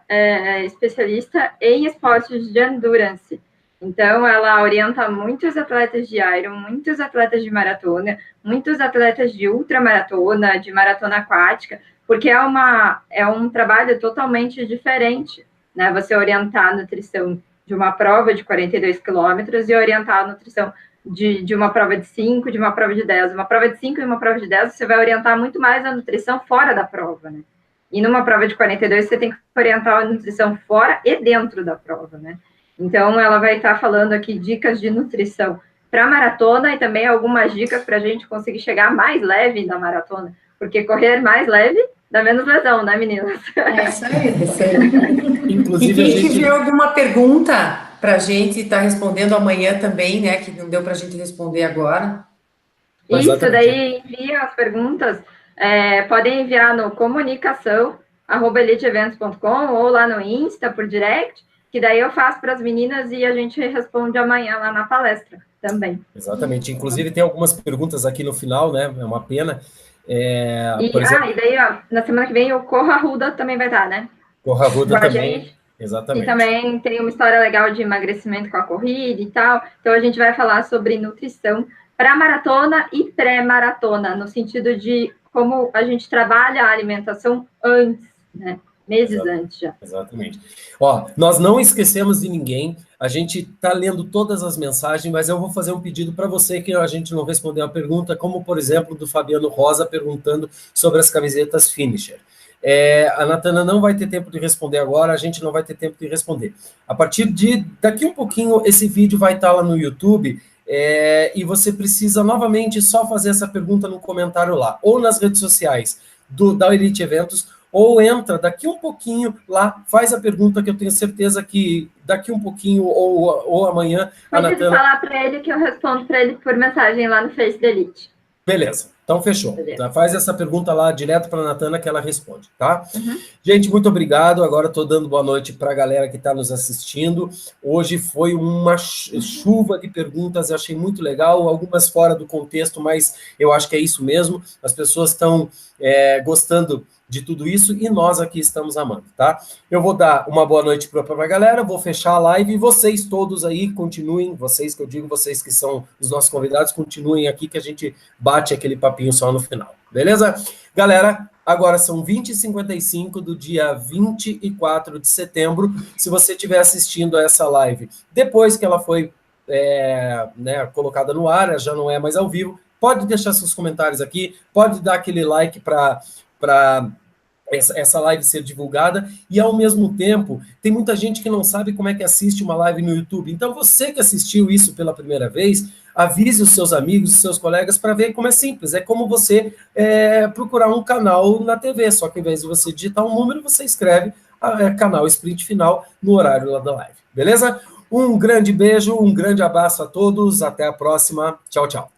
especialista em esportes de endurance. Então, ela orienta muitos atletas de Iron, muitos atletas de maratona, muitos atletas de ultramaratona, de maratona aquática, porque é um trabalho totalmente diferente, né? Você orientar a nutrição de uma prova de 42 quilômetros e orientar a nutrição de uma prova de 5, de uma prova de 10. Uma prova de 5 e uma prova de 10, você vai orientar muito mais a nutrição fora da prova, né? E numa prova de 42, você tem que orientar a nutrição fora e dentro da prova, né? Então, ela vai estar falando aqui dicas de nutrição para maratona e também algumas dicas para a gente conseguir chegar mais leve na maratona, porque correr mais leve dá menos lesão, né, meninas? Isso aí. Inclusive, e quem tiver alguma pergunta para a gente estar respondendo amanhã também, né, que não deu para a gente responder agora. Isso, daí envia as perguntas, podem enviar no comunicação@eliteeventos.com ou lá no Insta, por direct, que daí eu faço para as meninas e a gente responde amanhã lá na palestra também. Exatamente. Inclusive, tem algumas perguntas aqui no final, né? É uma pena. Por exemplo, e daí, na semana que vem, o Corra Ruda também vai estar, né? Corra Ruda também. Exatamente. E também tem uma história legal de emagrecimento com a corrida e tal. Então, a gente vai falar sobre nutrição para maratona e pré-maratona, no sentido de como a gente trabalha a alimentação antes, né? Meses antes já. Exatamente. Nós não esquecemos de ninguém, a gente está lendo todas as mensagens, mas eu vou fazer um pedido para você que a gente não respondeu a pergunta, como, por exemplo, do Fabiano Rosa perguntando sobre as camisetas Finisher. A Natana não vai ter tempo de responder agora, a gente não vai ter tempo de responder. A partir de daqui um pouquinho, esse vídeo vai estar lá no YouTube, e você precisa novamente só fazer essa pergunta no comentário lá, ou nas redes sociais da Elite Eventos, ou entra daqui um pouquinho lá, faz a pergunta que eu tenho certeza que daqui um pouquinho ou amanhã a Natana... falar para ele que eu respondo para ele por mensagem lá no Face da Elite. Beleza, então fechou. Tá, faz essa pergunta lá direto para a Natana que ela responde, tá? Gente, muito obrigado. Agora estou dando boa noite para a galera que está nos assistindo. Hoje foi uma chuva de perguntas, eu achei muito legal, algumas fora do contexto, mas eu acho que é isso mesmo. As pessoas estão gostando de tudo isso e nós aqui estamos amando, tá? Eu vou dar uma boa noite para a galera, vou fechar a live e vocês todos aí continuem, vocês que eu digo, vocês que são os nossos convidados, continuem aqui que a gente bate aquele papinho só no final, beleza? Galera, Agora são 20h55 do dia 24 de setembro. Se você estiver assistindo a essa live depois que ela foi colocada no ar, já não é mais ao vivo, pode deixar seus comentários aqui, pode dar aquele like para essa live ser divulgada, e ao mesmo tempo, tem muita gente que não sabe como é que assiste uma live no YouTube. Então, você que assistiu isso pela primeira vez, avise os seus amigos, os seus colegas, para ver como é simples. É como você procurar um canal na TV, só que ao invés de você digitar um número, você escreve canal Sprint Final no horário lá da live. Beleza? Um grande beijo, um grande abraço a todos, até a próxima. Tchau, tchau.